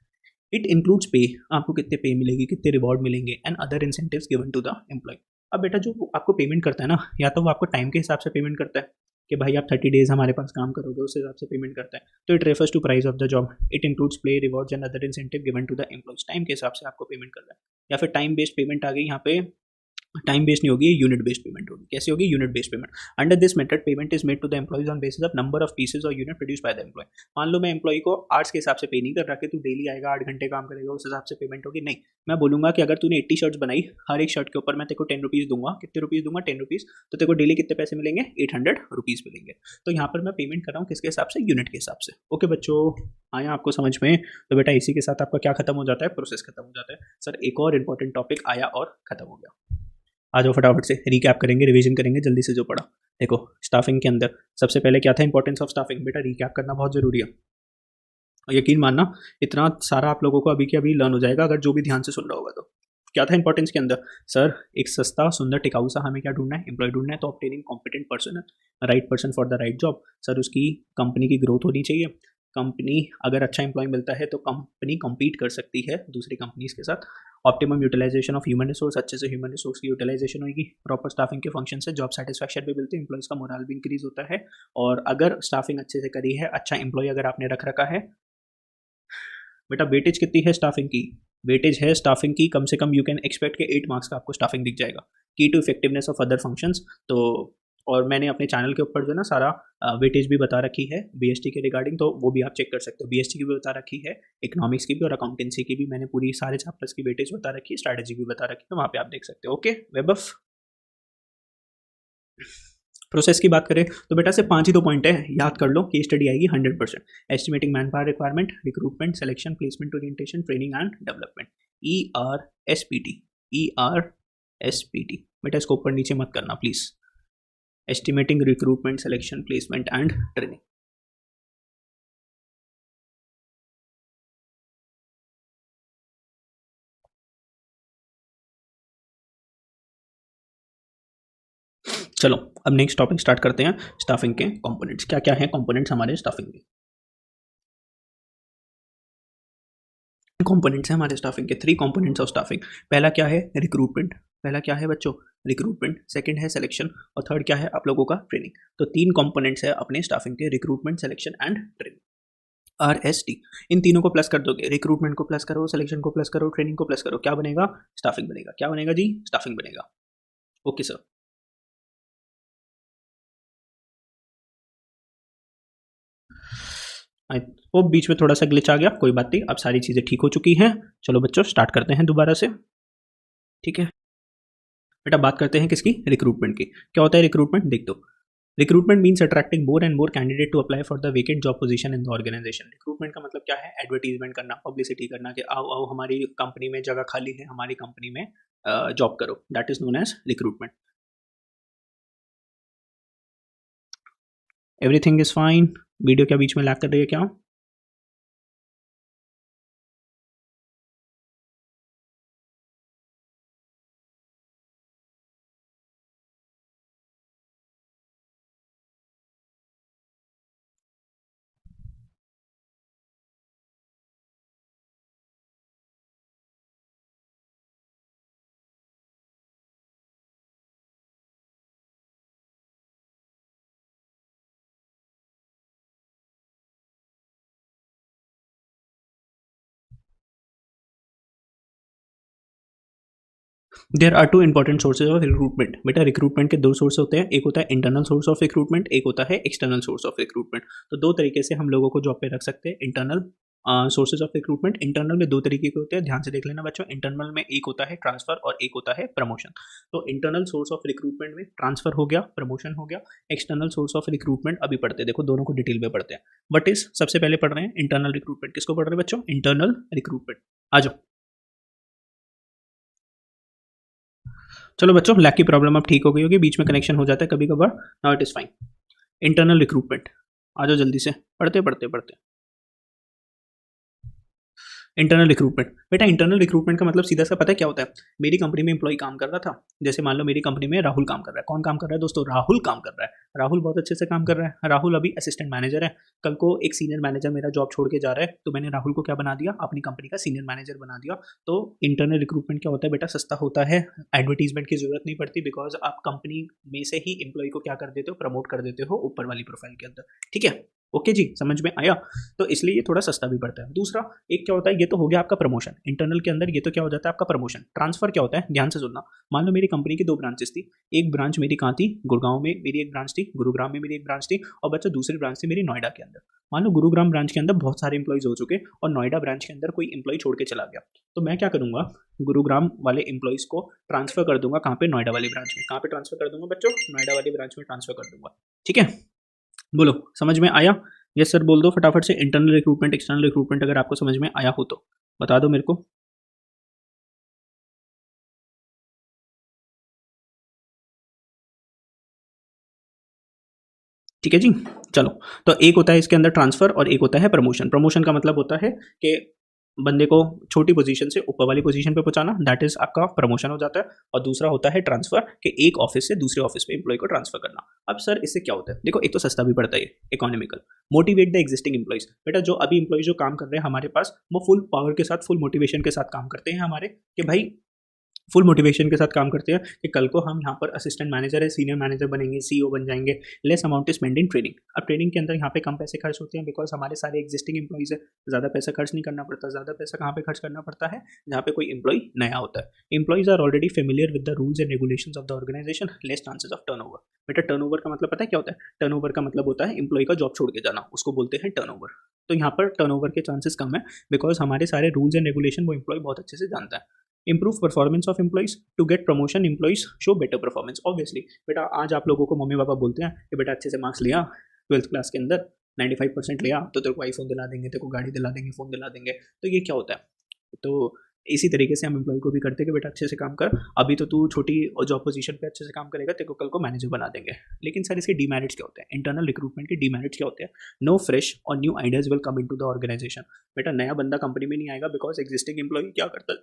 इट इंक्लूड्स पे, आपको कितने पे मिलेगी, कितने रिवॉर्ड मिलेंगे, and other incentives given to the employee. अब बेटा जो आपको पेमेंट करता है ना, या तो वो आपको टाइम के हिसाब से पेमेंट करता है कि भाई आप 30 डेज हमारे पास काम करोगे, उस हिसाब से पेमेंट करता है। तो it refers to price of the job. It includes play, rewards and other incentive given to the employees. Time के हिसाब से आपको पेमेंट कर रहा है, या फिर टाइम बेस्ड पेमेंट आ गई यहाँ पे। टाइम बेस्ड नहीं होगी, यूनिट बेस्ड पेमेंट होगी। कैसे होगी? Unit based payment. Under this method payment is made to the employees on basis of number of pieces और unit produce by the employee. मान लो मैं एम्प्लॉय को आवर्स के हिसाब से पे नहीं कर रहा कि तू डेली आएगा 8 घंटे काम करेगा उस हिसाब से पेमेंट होगी, नहीं। मैं बोलूंगा कि अगर तूने 80 शर्ट्स बनाई, हर एक शर्ट के ऊपर मैं तेरे को 10 रुपीज़ दूंगा। कितने रुपीज़ दूंगा? 10 रुपीज़। तो तेरे को डेली कितने पैसे मिलेंगे? 800 रुपीज़ मिलेंगे। तो यहाँ पर मैं पेमेंट कर रहा हूँ किसके हिसाब से? यूनिट के हिसाब से। ओके बच्चों, आया आपको समझ में? तो बेटा इसी के साथ आपका क्या खत्म हो जाता है? प्रोसेस खत्म हो जाता है। सर एक और इंपॉर्टेंट टॉपिक आया और खत्म हो गया। आ जाओ फटाफट से रिकैप करेंगे, रिवीजन करेंगे जल्दी से जो पढ़ा। देखो स्टाफिंग के अंदर सबसे पहले क्या था इंपॉर्टेंस ऑफ स्टाफिंग, बेटा रिकैप करना बहुत जरूरी है। और यकीन मानना इतना सारा आप लोगों को अभी के अभी लर्न हो जाएगा अगर जो भी ध्यान से सुन रहा होगा तो। क्या था इंपॉर्टेंस के अंदर, सर एक सस्ता सुंदर टिकाऊ सा हमें क्या ढूंढना है, एम्प्लॉय ढूंढना है, तो obtaining competent person, right person for the right job. Sir उसकी कंपनी की ग्रोथ होनी चाहिए, कंपनी अगर अच्छा एम्प्लॉय मिलता है तो कंपनी कम्पीट कर सकती है दूसरी कंपनीज के साथ। Optimum utilisation of human resource, अच्छे से ह्यूमन रिसोर्स की यूटिलाइजेशन होगी। प्रॉपर स्टाफिंग के फंक्शन से जॉब सेटिस्फैक्शन भी मिलती है, एम्प्लॉयज का मोरल भी इंक्रीज होता है। और अगर स्टाफिंग अच्छे से करी है, अच्छा एम्प्लॉय अगर आपने रख रखा है, बेटा वेटेज कितनी है स्टाफिंग की, वेटेज है स्टाफिंग की कम से कम यू कैन एक्सपेक्ट के 8 मार्क्स का आपको स्टाफिंग दिख जाएगा। Key to effectiveness of other functions, तो और मैंने अपने चैनल के ऊपर जो है ना सारा वेटेज भी बता रखी है बीएसटी के रिगार्डिंग, तो वो भी आप चेक कर सकते हो। बीएसटी की भी बता रखी है, इकोनॉमिक्स की भी और अकाउंटेंसी की भी मैंने पूरी सारे चैप्टर्स की वेटेज बता रखी है, स्ट्रैटेजी भी बता रखी है, तो वहाँ पे आप देख सकते हो। ओके वेब ऑफ प्रोसेस की बात करें तो बेटा से 5 ही तो पॉइंट है, याद कर लो। केस स्टडी आएगी 100%, estimating man power requirement, recruitment, selection, placement, orientation, training and development, ERSPT, ERSPT। बेटा इसको ऊपर नीचे मत करना please, estimating, recruitment, selection, placement and training. चलो अब नेक्स्ट टॉपिक स्टार्ट करते हैं, स्टाफिंग के कंपोनेंट्स। क्या क्या है कंपोनेंट्स हमारे स्टाफिंग के, कंपोनेंट्स हैं हमारे स्टाफिंग के, 3 कंपोनेंट्स ऑफ स्टाफिंग। पहला क्या है रिक्रूटमेंट, पहला क्या है बच्चों रिक्रूटमेंट, सेकंड है सिलेक्शन और थर्ड क्या है आप लोगों का ट्रेनिंग। तो 3 कंपोनेंट्स है अपने स्टाफिंग के, recruitment, selection and training. RST, इन तीनों को प्लस कर दोगे, रिक्रूटमेंट को प्लस करो, सिलेक्शन को प्लस करो, ट्रेनिंग को प्लस करो, क्या बनेगा स्टाफिंग बनेगा। क्या बनेगा जी स्टाफिंग बनेगा। Okay sir. वो बीच में थोड़ा सा ग्लिच आ गया, कोई बात नहीं, अब सारी चीज़ें ठीक हो चुकी हैं। चलो बच्चों स्टार्ट करते हैं दोबारा से, ठीक है। बेटा बात करते हैं किसकी, रिक्रूटमेंट की। क्या होता है रिक्रूटमेंट, देख दो। Recruitment means attracting more and more candidate to apply for the vacant job position in the organisation. Recruitment का मतलब क्या है, एडवर्टीजमेंट करना, पब्लिसिटी करना कि आओ आओ हमारी कंपनी में जगह खाली है, हमारी कंपनी में जॉब करो, that is known as recruitment. Everything is fine, video क्या बीच में लैग कर रही है क्या। There are two important sources of recruitment. बेटा रिक्रूटमेंट के 2 सोर्स होते हैं, एक होता है इंटरनल सोर्स ऑफ रिक्रूटमेंट, एक होता है एक्सटर्नल सोर्स ऑफ रिक्रूटमेंट। तो 2 तरीके से हम लोगों को जॉब पे रख सकते हैं internal sources of recruitment. Internal में 2 तरीके के होते हैं, ध्यान से देख लेना बच्चों। इंटरनल में एक होता है ट्रांसफर और एक होता है प्रमोशन। तो इंटरनल सोर्स ऑफ रिक्रूटमेंट में ट्रांसफर हो गया, प्रमोशन हो गया। एक्सटर्नल सोर्स ऑफ रिक्रूटमेंट अभी पढ़ते हैं, देखो दोनों को डिटेल में पढ़ते हैं। बट इस सबसे पहले पढ़ रहे हैं इंटरनल रिक्रूटमेंट। किसको पढ़ रहे हैं बच्चों, इंटरनल रिक्रूटमेंट। आ जाओ। चलो बच्चों लैग की प्रॉब्लम अब ठीक हो गई होगी, बीच में कनेक्शन हो जाता है कभी कभार, now it is fine. Internal recruitment, आ जाओ जल्दी से, पढ़ते पढ़ते पढ़ते। इंटरनल रिक्रूटमेंट, बेटा इंटरनल रिक्रूटमेंट का मतलब सीधा सा पता है क्या होता है। मेरी कंपनी में एम्प्लॉय काम कर रहा था, जैसे मान लो मेरी कंपनी में राहुल काम कर रहा है। कौन काम कर रहा है दोस्तों, राहुल काम कर रहा है। राहुल बहुत अच्छे से काम कर रहा है, राहुल अभी असिस्टेंट मैनेजर है। कल को एक सीनियर मैनेजर मेरा जॉब छोड़ के जा रहा है, तो मैंने राहुल को क्या बना दिया, अपनी कंपनी का सीनियर मैनेजर बना दिया। तो इंटरनल रिक्रूटमेंट क्या होता है बेटा, सस्ता होता है, एडवर्टीजमेंट की जरूरत नहीं पड़ती, बिकॉज आप कंपनी में से ही एम्प्लॉय को क्या कर देते हो, प्रमोट कर देते हो ऊपर वाली प्रोफाइल के अंदर, ठीक है। ओके जी समझ में आया, तो इसलिए ये थोड़ा सस्ता भी पड़ता है। दूसरा एक क्या होता है, ये तो हो गया आपका प्रमोशन इंटरनल के अंदर, ये तो क्या हो जाता है आपका प्रमोशन। ट्रांसफर क्या होता है, ध्यान से सुनना। मान लो मेरी कंपनी की 2 ब्रांचेस थी, एक ब्रांच मेरी कहाँ थी, गुड़गांव में मेरी एक ब्रांच थी, गुरुग्राम में मेरी एक ब्रांच थी, और बच्चा दूसरी ब्रांच थी मेरी नोएडा के अंदर। मान लो गुरुग्राम ब्रांच के अंदर बहुत सारे इंप्लॉइज हो चुके और नोएडा ब्रांच के अंदर कोई इंप्लॉय छोड़ के चला गया, तो मैं क्या करूंगा, गुरुग्राम वाले इंप्लॉइज को ट्रांसफर कर दूंगा कहाँ पे, नोएडा वाली ब्रांच में। कहाँ पे ट्रांसफर कर दूंगा बच्चों, नोएडा वाली ब्रांच में ट्रांसफर कर दूंगा, ठीक है। बोलो समझ में आया, यस सर बोल दो फटाफट से। इंटरनल रिक्रूटमेंट एक्सटर्नल रिक्रूटमेंट अगर आपको समझ में आया हो तो बता दो मेरे को। ठीक है जी। चलो, तो एक होता है इसके अंदर ट्रांसफ़र और एक होता है प्रमोशन। प्रमोशन का मतलब होता है कि बंदे को छोटी पोजीशन से ऊपर वाली पोजीशन पे पहुंचाना, दैट इज आपका प्रमोशन हो जाता है। और दूसरा होता है ट्रांसफर, कि एक ऑफिस से दूसरे ऑफिस पे एम्प्लॉय को ट्रांसफर करना। अब सर इससे क्या होता है? देखो, एक तो सस्ता भी पड़ता है, economical. Motivate the existing employees, बेटा जो अभी एम्प्लॉय जो काम कर रहे हैं हमारे पास, वो फुल पावर के साथ, फुल मोटिवेशन के साथ काम करते हैं हमारे, कि भाई फुल मोटिवेशन के साथ काम करते हैं कि कल को हम यहाँ पर असिस्टेंट मैनेजर है, सीनियर मैनेजर बनेंगे, सीईओ बन जाएंगे। Less amount is spend in training. अब ट्रेनिंग के अंदर यहाँ पे कम पैसे खर्च होते हैं, बिकॉज हमारे सारे एग्जिस्टिंग एम्प्लॉइज है, ज़्यादा पैसा खर्च नहीं करना पड़ता। ज़्यादा पैसा कहाँ पे खर्च करना पड़ता है? जहाँ पे कोई एम्प्लॉय नया होता है। Employees are already familiar with the rules and regulations of the organisation, less chances of turnover. बेटा टर्नओवर का मतलब पता है क्या होता है? टर्नओवर का मतलब होता है एम्प्लॉय का जॉब छोड़ के जाना, उसको बोलते हैं टर्नओवर। तो यहाँ पर टर्नओवर के चांसेस कम है, बिकॉज हमारे सारे रूल्स एंड रेगुलेशन वो एम्प्लॉय बहुत अच्छे से जानता है। Improve performance of employees, to get promotion employees show better performance. Obviously बेटा आज आप लोगों को मम्मी पापा बोलते हैं कि बेटा अच्छे से मार्क्स लिया 12th क्लास के अंदर, 95% लिया तो तेरे को आईफोन दिला देंगे, तेरे को गाड़ी दिला देंगे, फ़ोन दिला देंगे। तो ये क्या होता है? तो इसी तरीके से हम एम्प्लॉय को भी करते हैं कि बेटा अच्छे से काम कर, अभी तो तू छोटी जॉब पोजीशन पे अच्छे से काम करेगा, तेरे को कल को मैनेजर बना देंगे। लेकिन सर इसके डीमेरिट्स क्या होते हैं? इंटरनल रिक्रूटमेंट के डीमेरिट्स क्या होते हैं? नो फ्रेश और new ideas will come into the organisation. बेटा नया बंदा कंपनी में नहीं आएगा, बिकॉज एग्जिस्टिंग एम्प्लॉय क्या करता है?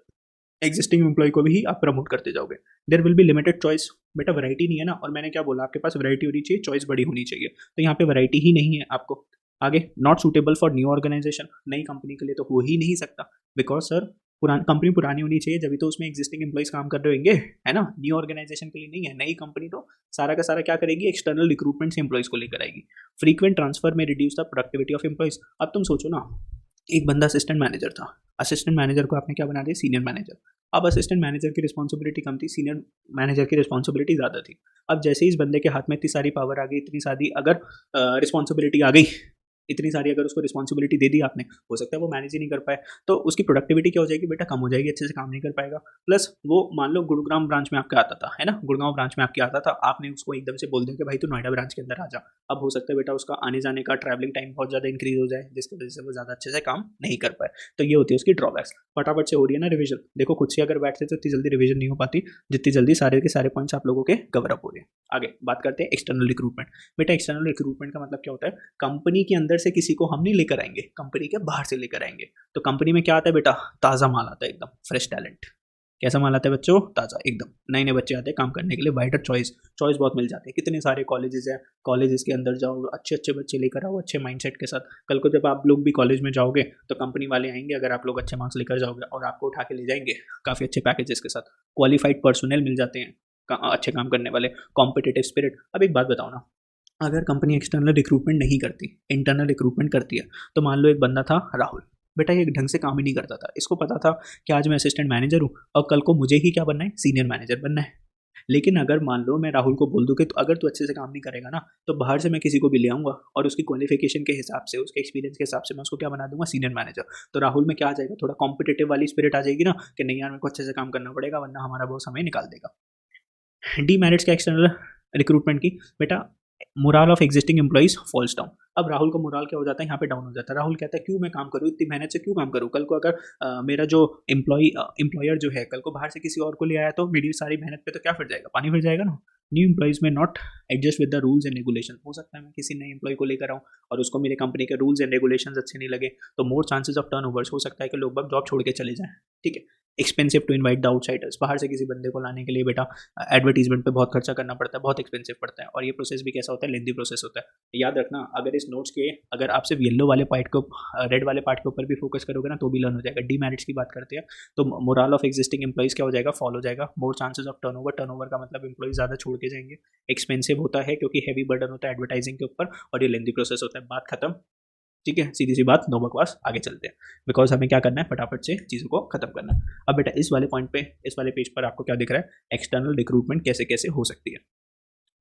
एग्जिस्टिंग एम्प्लॉय को भी ही आप प्रमोट करते जाओगे। There will be limited choice. बेटा वैरायटी नहीं है ना, और मैंने क्या बोला, आपके पास वैरायटी होनी चाहिए, चॉइस बड़ी होनी चाहिए। तो यहाँ पे वैरायटी ही नहीं है आपको। आगे, not suitable for new organisation, नई कंपनी के लिए तो हो ही नहीं सकता, बिकॉज सर कंपनी पुरानी होनी चाहिए, जब तो उसमें एग्जिस्टिंग एम्प्लॉइज काम कर रहे होंगे, है ना। न्यू ऑर्गेनाइजेशन के लिए नहीं है। नई कंपनी तो सारा का सारा क्या करेगी? एक्सटर्नल रिक्रूटमेंट से एम्प्लॉइज को लेकर आएगी। फ्रीक्वेंट ट्रांसफर में reduce the productivity of employees. अब तुम सोचो ना, एक बंदा असिस्टेंट मैनेजर था, असिस्टेंट मैनेजर को आपने क्या बना दिया? Senior manager. अब असिस्टेंट मैनेजर की रिस्पॉन्सिबिलिटी कम थी, सीनियर मैनेजर की रिस्पॉन्सिबिलिटी ज़्यादा थी। अब जैसे ही इस बंदे के हाथ में इतनी सारी पावर आ गई, इतनी सारी अगर रिस्पॉन्सिबिलिटी आ गई, इतनी सारी अगर उसको रिस्पॉन्सिबिलिटी दे दी आपने, हो सकता है वो मैनेज ही नहीं कर पाए, तो उसकी प्रोडक्टिविटी क्या हो जाएगी? बेटा कम हो जाएगी, अच्छे से काम नहीं कर पाएगा। प्लस वो मान लो गुड़गांव ब्रांच में आपका आता था, है ना, गुड़गांव ब्रांच में आपके आता था, आपने उसको एकदम से बोल दिया कि भाई तू नोएडा ब्रांच के अंदर आ जा। अब हो सकता है बेटा उसका आने जाने का ट्रैवलिंग टाइम बहुत ज़्यादा इंक्रीज हो जाए, जिसकी वजह से वो ज़्यादा अच्छे से काम नहीं कर पाए। तो ये होती है उसकी ड्रॉबैक्स। फटाफट से हो रही है ना रिविजन। देखो खुद से अगर बैठते तो इतनी जल्दी रिविजन नहीं हो पाती, जितनी जल्दी सारे के सारे पॉइंट्स आप लोगों के कवर अप हो रहे हैं। आगे बात करते हैं एक्सटर्नल रिक्रूटमेंट। बेटा एक्सटर्नल रिक्रूटमेंट का मतलब क्या होता है? कंपनी के अंदर से किसी को हम नहीं लेकर आएंगे, कंपनी के बाहर से लेकर आएंगे। तो कंपनी में क्या आता है बेटा? ताज़ा माल आता है, एकदम फ्रेश टैलेंट। कैसा माल आता है बच्चों? ताज़ा एकदम। नए नए बच्चे आते हैं काम करने के लिए, वाइडर चॉइस बहुत मिल जाती है। कितने सारे कॉलेजेस हैं, कॉलेजेस के अंदर जाओ, अच्छे अच्छे बच्चे लेकर आओ, अच्छे माइंडसेट के साथ। कल को जब आप लोग भी कॉलेज में जाओगे तो कंपनी वाले आएंगे, अगर आप लोग अच्छे मार्क्स लेकर जाओगे, और आपको उठा के ले जाएंगे काफ़ी अच्छे पैकेजेस के साथ। क्वालिफाइड पर्सनल मिल जाते हैं, अच्छे काम करने वाले, कॉम्पिटिटिव स्पिरिट। अब एक बात बताओ ना, अगर कंपनी एक्सटर्नल रिक्रूटमेंट नहीं करती, इंटरनल रिक्रूटमेंट करती है, तो मान लो एक बंदा था राहुल, बेटा ये ढंग से काम ही नहीं करता था। इसको पता था कि आज मैं असिस्टेंट मैनेजर हूँ और कल को मुझे ही क्या बनना है? सीनियर मैनेजर बनना है। लेकिन अगर मान लो मैं राहुल को बोल दूँ कि अगर तू अच्छे से काम नहीं करेगा ना, तो बाहर से मैं किसी को भी ले आऊँगा और उसकी क्वालिफिकेशन के हिसाब से, उसके एक्सपीरियंस के हिसाब से मैं उसको क्या बना दूंगा? Senior manager. तो राहुल में क्या आ जाएगा? थोड़ा कॉम्पिटेटिव वाली स्पिरिट आ जाएगी ना, कि नहीं यार मेरे को अच्छे से काम करना पड़ेगा, वरना हमारा बॉस हमें निकाल देगा। डीमेरिट्स का एक्सटर्नल रिक्रूटमेंट की, बेटा morale of existing employees falls down. अब राहुल का मोराल क्या हो जाता है? यहाँ पे डाउन हो जाता है। राहुल कहता है क्यों मैं काम करूँ, इतनी मेहनत से क्यों काम करूँ? कल को अगर मेरा जो एम्प्लॉयर जो है कल को बाहर से किसी और को ले आया, तो मेरी सारी मेहनत पे तो क्या फिर जाएगा? पानी फिर जाएगा ना। न्यू एम्प्लॉइज में not adjust with the rules and regulation. हो सकता है मैं किसी नए एम्प्लॉय को लेकर आऊँ और उसको मेरे कंपनी के रूल्स एंड रेगुलेशन अच्छे नहीं लगे, तो more chances of turn overs. हो सकता है कि लोग बाग जॉब छोड़ के चले जाएं। ठीक है। Expensive to invite the outsiders. बाहर से किसी बंदे को लाने के लिए बेटा एडवर्टीजमेंट पे बहुत खर्चा करना पड़ता है, बहुत एक्सपेंसिव पड़ता है, और ये प्रोसेस भी कैसा होता है? लेंदी प्रोसेस होता है। याद रखना, अगर इस नोट्स के अगर आप सिर्फ येलो वाले पार्ट को, रेड वाले पार्ट के ऊपर भी फोकस करोगे ना, तो भी लर्न हो जाएगा। डीमेरिट्स की बात करते हैं तो मोरल ऑफ एग्जिस्टिंग एम्प्लॉइज क्या हो जाएगा? फॉल हो जाएगा। More chances of turnover. Turnover का मतलब एम्प्लॉइज ज़्यादा छोड़ के जाएंगे। एक्सपेंसिव होता है क्योंकि हैवी बर्डन होता है एडवर्टाइजिंग के ऊपर, और ये लेंदी प्रोसेस होता है। बात खत्म। ठीक है, सीधी सी बात, नो बकवास, आगे चलते हैं। बिकॉज हमें क्या करना है? फटाफट से चीज़ों को खत्म करना है। अब बेटा इस वाले पॉइंट पे, इस वाले पेज पर आपको क्या दिख रहा है? एक्सटर्नल रिक्रूटमेंट कैसे कैसे हो सकती है।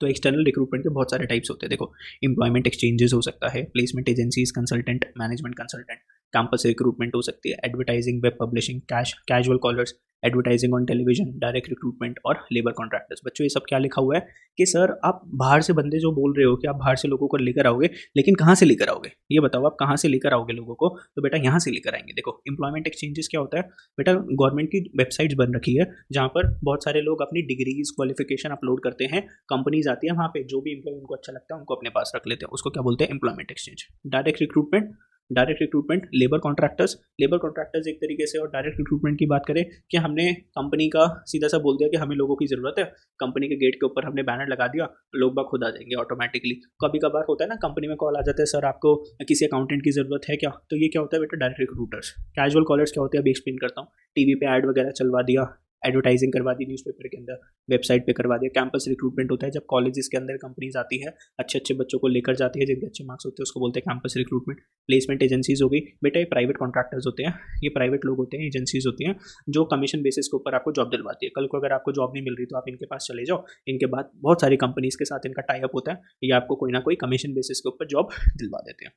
तो एक्सटर्नल रिक्रूटमेंट के बहुत सारे टाइप्स होते हैं। देखो, एम्प्लॉयमेंट एक्सचेंजेस हो सकता है, placement agencies, consultant, management consultant, campus recruitment हो सकती है, advertising, web publishing, casual callers, advertising on television, direct recruitment और लेबर कॉन्ट्रैक्टर्स। बच्चों ये सब क्या लिखा हुआ है कि सर आप बाहर से बंदे जो बोल रहे हो कि आप बाहर से लोगों को लेकर आओगे, लेकिन कहाँ से लेकर आओगे, ये बताओ आप कहाँ से लेकर आओगे लोगों को। तो बेटा यहाँ से लेकर आएंगे। देखो एम्प्लॉयमेंट एक्सचेंजेस क्या होता है बेटा, गवर्नमेंट की वेबसाइट्स बन रखी है जहाँ पर बहुत सारे लोग अपनी डिग्रीज क्वालिफिकेशन अपलोड करते हैं, कंपनीज आती है वहाँ पे, जो भी एम्प्लॉय उनको अच्छा लगता है उनको अपने पास रख लेते हैं, उसको क्या बोलते हैं, employment exchange. Direct recruitment, labour contractors एक तरीके से। और डायरेक्ट रिक्रूटमेंट की बात करें कि हमने कंपनी का सीधा सा बोल दिया कि हमें लोगों की ज़रूरत है, कंपनी के गेट के ऊपर हमने बैनर लगा दिया, लोग बाग खुद आ जाएंगे ऑटोमेटिकली। कभी कभार होता है ना, कंपनी में कॉल आ जाता है, सर आपको किसी अकाउंटेंट की ज़रूरत है क्या, तो ये क्या होता है बेटा, डायरेक्ट रिक्रूटर्स। कैजुअल कॉलर्स क्या होते हैं अभी एक्सप्लेन करता हूँ। टीवी पे ऐड वगैरह चलवा दिया, एडवर्टाइजिंग करवा दी न्यूज़पेपर के अंदर, वेबसाइट पे करवा दिया। कैंपस रिक्रूटमेंट होता है जब कॉलेजेस के अंदर कंपनीज आती है, अच्छे अच्छे बच्चों को लेकर जाती है, जिनके अच्छे मार्क्स होते हैं उसको बोलते हैं कैंपस रिक्रूटमेंट। प्लेसमेंट एजेंसीज हो गई बेटा, ये प्राइवेट कॉन्ट्रैक्टर्स होते हैं, ये प्राइवेट लोग होते हैं, एजेंसीज होती हैं जो कमीशन बेसिस के ऊपर आपको जॉब दिलवाती है। कल को अगर आपको जॉब नहीं मिल रही तो आप इनके पास चले जाओ, इनके बाद बहुत सारी कंपनीज के साथ इनका टाई अप होता है, ये आपको कोई ना कोई कमीशन बेसिस के ऊपर जॉब दिलवा देते हैं।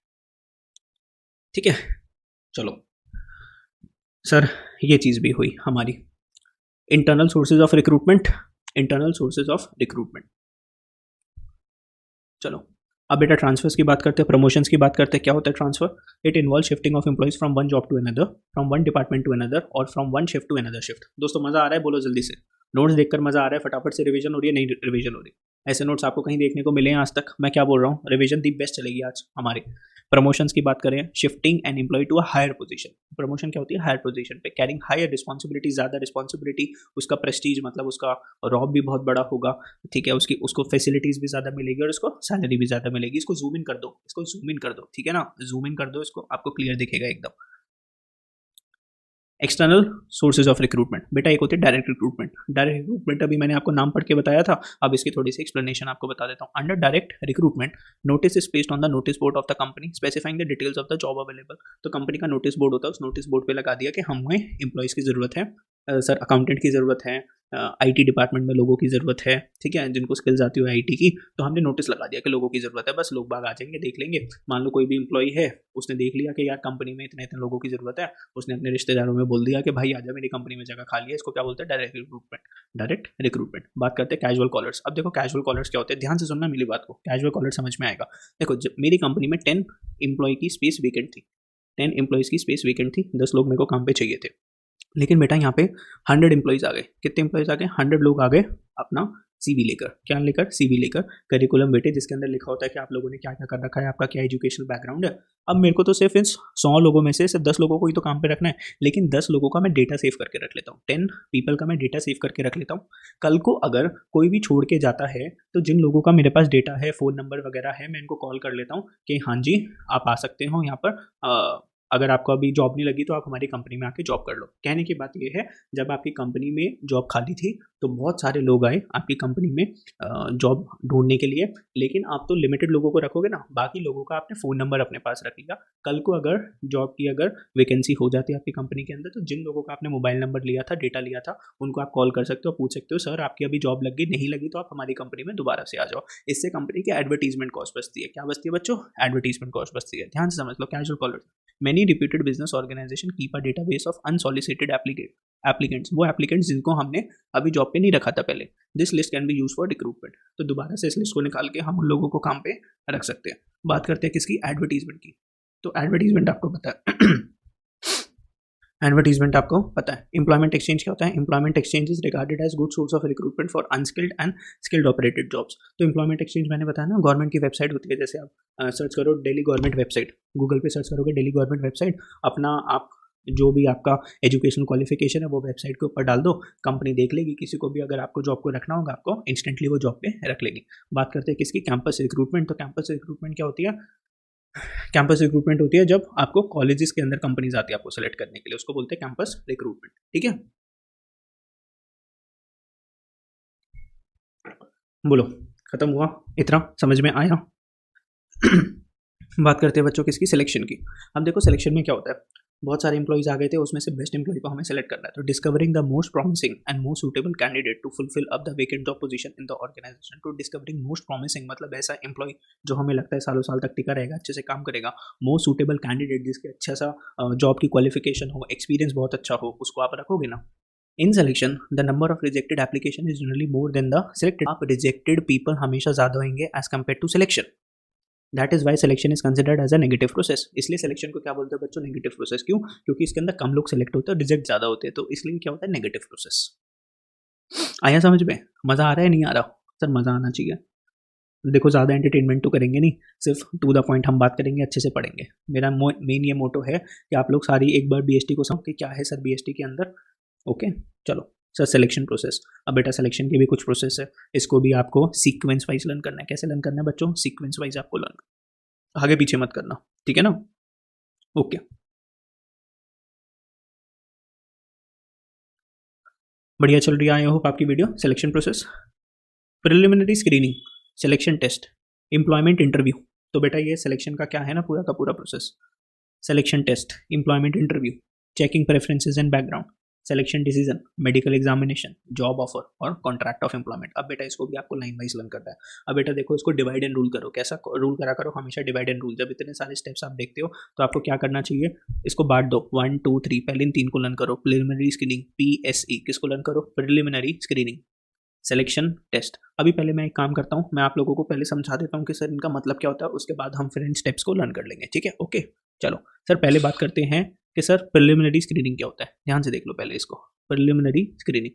ठीक है, चलो सर ये चीज़ भी हुई हमारी। इंटरनल सोर्सेज ऑफ रिक्रूटमेंट, चलो अब बेटा ट्रांसफर्स की बात करते हैं, प्रमोशंस की बात करते हैं। क्या होता है transfer? It involve shifting of employees from one job to another, from one department to another, और from one shift to another shift. दोस्तों मजा आ रहा है? बोलो जल्दी से। नोट्स देखकर मजा आ रहा है? फटाफट से रिवीजन हो रही है? नहीं रिवीजन हो रही? ऐसे नोट्स आपको कहीं देखने को मिले हैं आज तक? मैं क्या बोल रहा हूँ, रिवीजन दी बेस्ट चलेगी आज हमारी। प्रमोशंस की बात करें, shifting an employee to a higher position. Promotion क्या होती है? हायर पोजीशन पे, कैरिंग हायर रिस्पॉन्सिबिलिटी, ज़्यादा रिस्पॉन्सिबिलिटी, उसका प्रेस्टीज मतलब उसका रॉब भी बहुत बड़ा होगा, ठीक है, उसको फैसिलिटीज़ भी ज़्यादा मिलेगी और उसको सैलरी भी ज़्यादा मिलेगी। इसको जूम इन कर दो, ठीक है ना, जूम इन कर दो इसको, आपको क्लियर दिखेगा एकदम। एक्सटर्नल सोर्सेज ऑफ रिक्रूटमेंट बेटा, एक होती है डायरेक्ट रिक्रूटमेंट। डायरेक्ट रिक्रूटमेंट अभी मैंने आपको नाम पढ़ के बताया था, अब इसकी थोड़ी सी एक्सप्लेनेशन आपको बता देता हूँ। Under direct recruitment, notice is placed on the notice board of the company specifying the details of the job available. तो कंपनी का नोटिस बोर्ड होता है, उस नोटिस बोर्ड पे लगा दिया कि हमें एम्प्लॉयज़ की ज़रूरत है, सर अकाउंटेंट की ज़रूरत है, आईटी डिपार्टमेंट में लोगों की ज़रूरत है, ठीक है, जिनको स्किल्स आती हो आईटी की, तो हमने नोटिस लगा दिया कि लोगों की ज़रूरत है। बस लोग बाग आ जाएंगे, देख लेंगे। मान लो कोई भी एम्प्लॉय है, उसने देख लिया कि यार कंपनी में इतने इतने लोगों की ज़रूरत है, उसने अपने रिश्तेदारों में बोल दिया कि भाई आजा मेरी कंपनी में जगह खाली है। इसको क्या बोलते हैं? Direct recruitment. बात करते हैं कैजुअल कॉलर्स। अब देखो कैजुअल कॉलर्स क्या होते हैं, ध्यान से सुनना मेरी बात को, कैजुअल कॉलर समझ में आएगा। देखो जब मेरी कंपनी में 10 एम्प्लॉय की स्पेस वेकेंट थी, 10 एम्प्लॉयज़ की स्पेस वेकेंट थी, 10 लोग मेरे को काम पे चाहिए थे। लेकिन बेटा यहाँ पे 100 एम्प्लॉयज़ आ गए। कितने एम्प्लॉयज़ आ गए? 100 लोग आ गए अपना सीवी लेकर। क्या लेकर? सीवी लेकर, करिकुलम बेटे, जिसके अंदर लिखा होता है कि आप लोगों ने क्या क्या कर रखा है, आपका क्या एजुकेशनल बैकग्राउंड है। अब मेरे को तो सिर्फ इन 100 लोगों में से सिर्फ 10 लोगों को ही तो काम पे रखना है, लेकिन 10 लोगों का मैं डेटा सेव करके रख लेता हूँ, 10 पीपल का मैं डेटा सेव करके रख लेता हूँ। कल को अगर कोई भी छोड़ के जाता है तो जिन लोगों का मेरे पास डेटा है, फ़ोन नंबर वगैरह है, मैं इनको कॉल कर लेता हूँ कि हाँ जी आप आ सकते हो यहाँ पर, अगर आपको अभी जॉब नहीं लगी तो आप हमारी कंपनी में आके जॉब कर लो। कहने की बात ये है, जब आपकी कंपनी में जॉब खाली थी तो बहुत सारे लोग आए आपकी कंपनी में जॉब ढूंढने के लिए, लेकिन आप तो लिमिटेड लोगों को रखोगे ना, बाकी लोगों का आपने फ़ोन नंबर अपने पास रख लिया। कल को अगर जॉब की अगर वैकेंसी हो जाती है आपकी कंपनी के अंदर, तो जिन लोगों का आपने मोबाइल नंबर लिया था, डेटा लिया था, उनको आप कॉल कर सकते हो, पूछ सकते हो सर आपकी अभी जॉब लग गई, नहीं लगी तो आप हमारी कंपनी में दोबारा से आ जाओ। इससे कंपनी की एडवर्टीजमेंट कॉस्ट बचती है। क्या बचती है बच्चों? एडवर्टीजमेंट कॉस्ट बचती है। ध्यान से समझ लो casual caller. Many reputed business organization keep a database of unsolicited applicants, वो applicants जिनको हमने अभी जॉब पे नहीं रखा था पहले। This list can be used for recruitment। तो दोबारा से इस लिस्ट को निकाल के हम उन लोगों को काम पे रख सकते हैं। बात करते हैं किसकी? एडवर्टीजमेंट की। तो एडवर्टीजमेंट आपको पता है एडवर्टीजमेंट आपको पता है। एम्प्लॉयमेंट एक्सचेंज क्या होता है? Employment exchange is regarded as good source of recruitment for unskilled and skilled operated jobs. तो एम्प्लॉयमेंट एक्सचेंज मैंने बताया ना, गवर्नमेंट की वेबसाइट होती है, जैसे आप सर्च करो दिल्ली गवर्नमेंट वेबसाइट, गूगल पे सर्च करोगे दिल्ली गवर्नमेंट वेबसाइट, अपना आप जो भी आपका एजुकेशन क्वालिफिकेशन है वो वेबसाइट के ऊपर डाल दो, कंपनी देख लेगी। किसी को भी अगर आपको जॉब को रखना होगा, आपको इंस्टेंटली वो जॉब पे रख लेगी। बात करते हैं किसकी? Campus recruitment. तो कैंपस रिक्रूटमेंट क्या होती है? कैंपस रिक्रूटमेंट होती है जब आपको कॉलेजेस के अंदर कंपनीज आती है आपको सेलेक्ट करने के लिए, उसको बोलते हैं कैंपस रिक्रूटमेंट। ठीक है, बोलो खत्म हुआ? इतना समझ में आया? बात करते हैं बच्चों किसकी? सिलेक्शन की। अब देखो सिलेक्शन में क्या होता है, बहुत सारे एम्प्लॉयज आ गए थे, उसमें से बेस्ट एम्प्लॉय को हमें सेलेक्ट करना है। तो discovering the most promising and most suitable candidate to fulfil up the vacant job position in the organisation. To discovering most promising मतलब ऐसा एम्प्लॉय जो हमें लगता है सालों साल तक टिका रहेगा, अच्छे से काम करेगा। मोस्ट सूटेबल कैंडिडेट जिसके अच्छा सा जॉब की क्वालिफिकेशन हो, एक्सपीरियंस बहुत अच्छा हो, उसको आप रखोगे ना। In selection the number of rejected application is generally more than the selected. आप रिजेक्टेड पीपल हमेशा ज़्यादा होंगे as compare to selection. That is why selection is considered as a negative process. इसलिए सिलेक्शन को क्या बोलते हैं बच्चों? Negative process. क्यों? क्योंकि इसके अंदर कम लोग सिलेक्ट होते हैं, रिजेक्ट ज़्यादा होते हैं, तो इसलिए क्या होता है? Negative process. आया समझ में? मज़ा आ रहा है नहीं आ रहा? सर मज़ा आना चाहिए। देखो ज़्यादा एंटरटेनमेंट तो करेंगे नहीं, सिर्फ टू द पॉइंट हम बात करेंगे, अच्छे से पढ़ेंगे। मेरा मेन ये मोटो है कि आप लोग सारी एक बार बीएसटी को समझो कि क्या है सर बीएसटी के अंदर। ओके चलो सर सिलेक्शन प्रोसेस। अब बेटा सिलेक्शन के भी कुछ प्रोसेस है, इसको भी आपको सीक्वेंस वाइज लर्न करना है। कैसे लर्न करना है बच्चों? सीक्वेंस वाइज आपको लर्न, आगे पीछे मत करना, ठीक है ना? ओके बढ़िया चल रही है आई होप आपकी video. Selection process, preliminary screening, selection test, employment interview. तो बेटा ये सिलेक्शन का क्या है ना, पूरा का पूरा process. Selection test, employment interview, checking preferences and background, selection decision, medical examination, job offer और कॉन्ट्रैक्ट ऑफ एम्प्लॉयमेंट। अब बेटा इसको भी आपको लाइन वाइज लर्न करना है। अब बेटा देखो इसको डिवाइड एंड रूल करो। कैसा रूल करा करो? हमेशा डिवाइड एंड रूल। जब इतने सारे स्टेप्स आप देखते हो तो आपको क्या करना चाहिए? इसको बांट दो 1 2 3। पहले इन 3 को लर्न करो। प्रिलिमिनरी स्क्रीनिंग PSE, किसको लर्न करो? Preliminary screening, selection test. अभी पहले मैं एक काम करता हूँ, मैं आप लोगों को पहले समझा देता हूँ कि सर इनका मतलब क्या होता है, उसके बाद हम फिर इन स्टेप्स को लर्न कर लेंगे, ठीक है? ओके चलो सर पहले बात करते हैं कि सर प्रिलिमिनरी स्क्रीनिंग क्या होता है। ध्यान से देख लो पहले इसको। Preliminary screening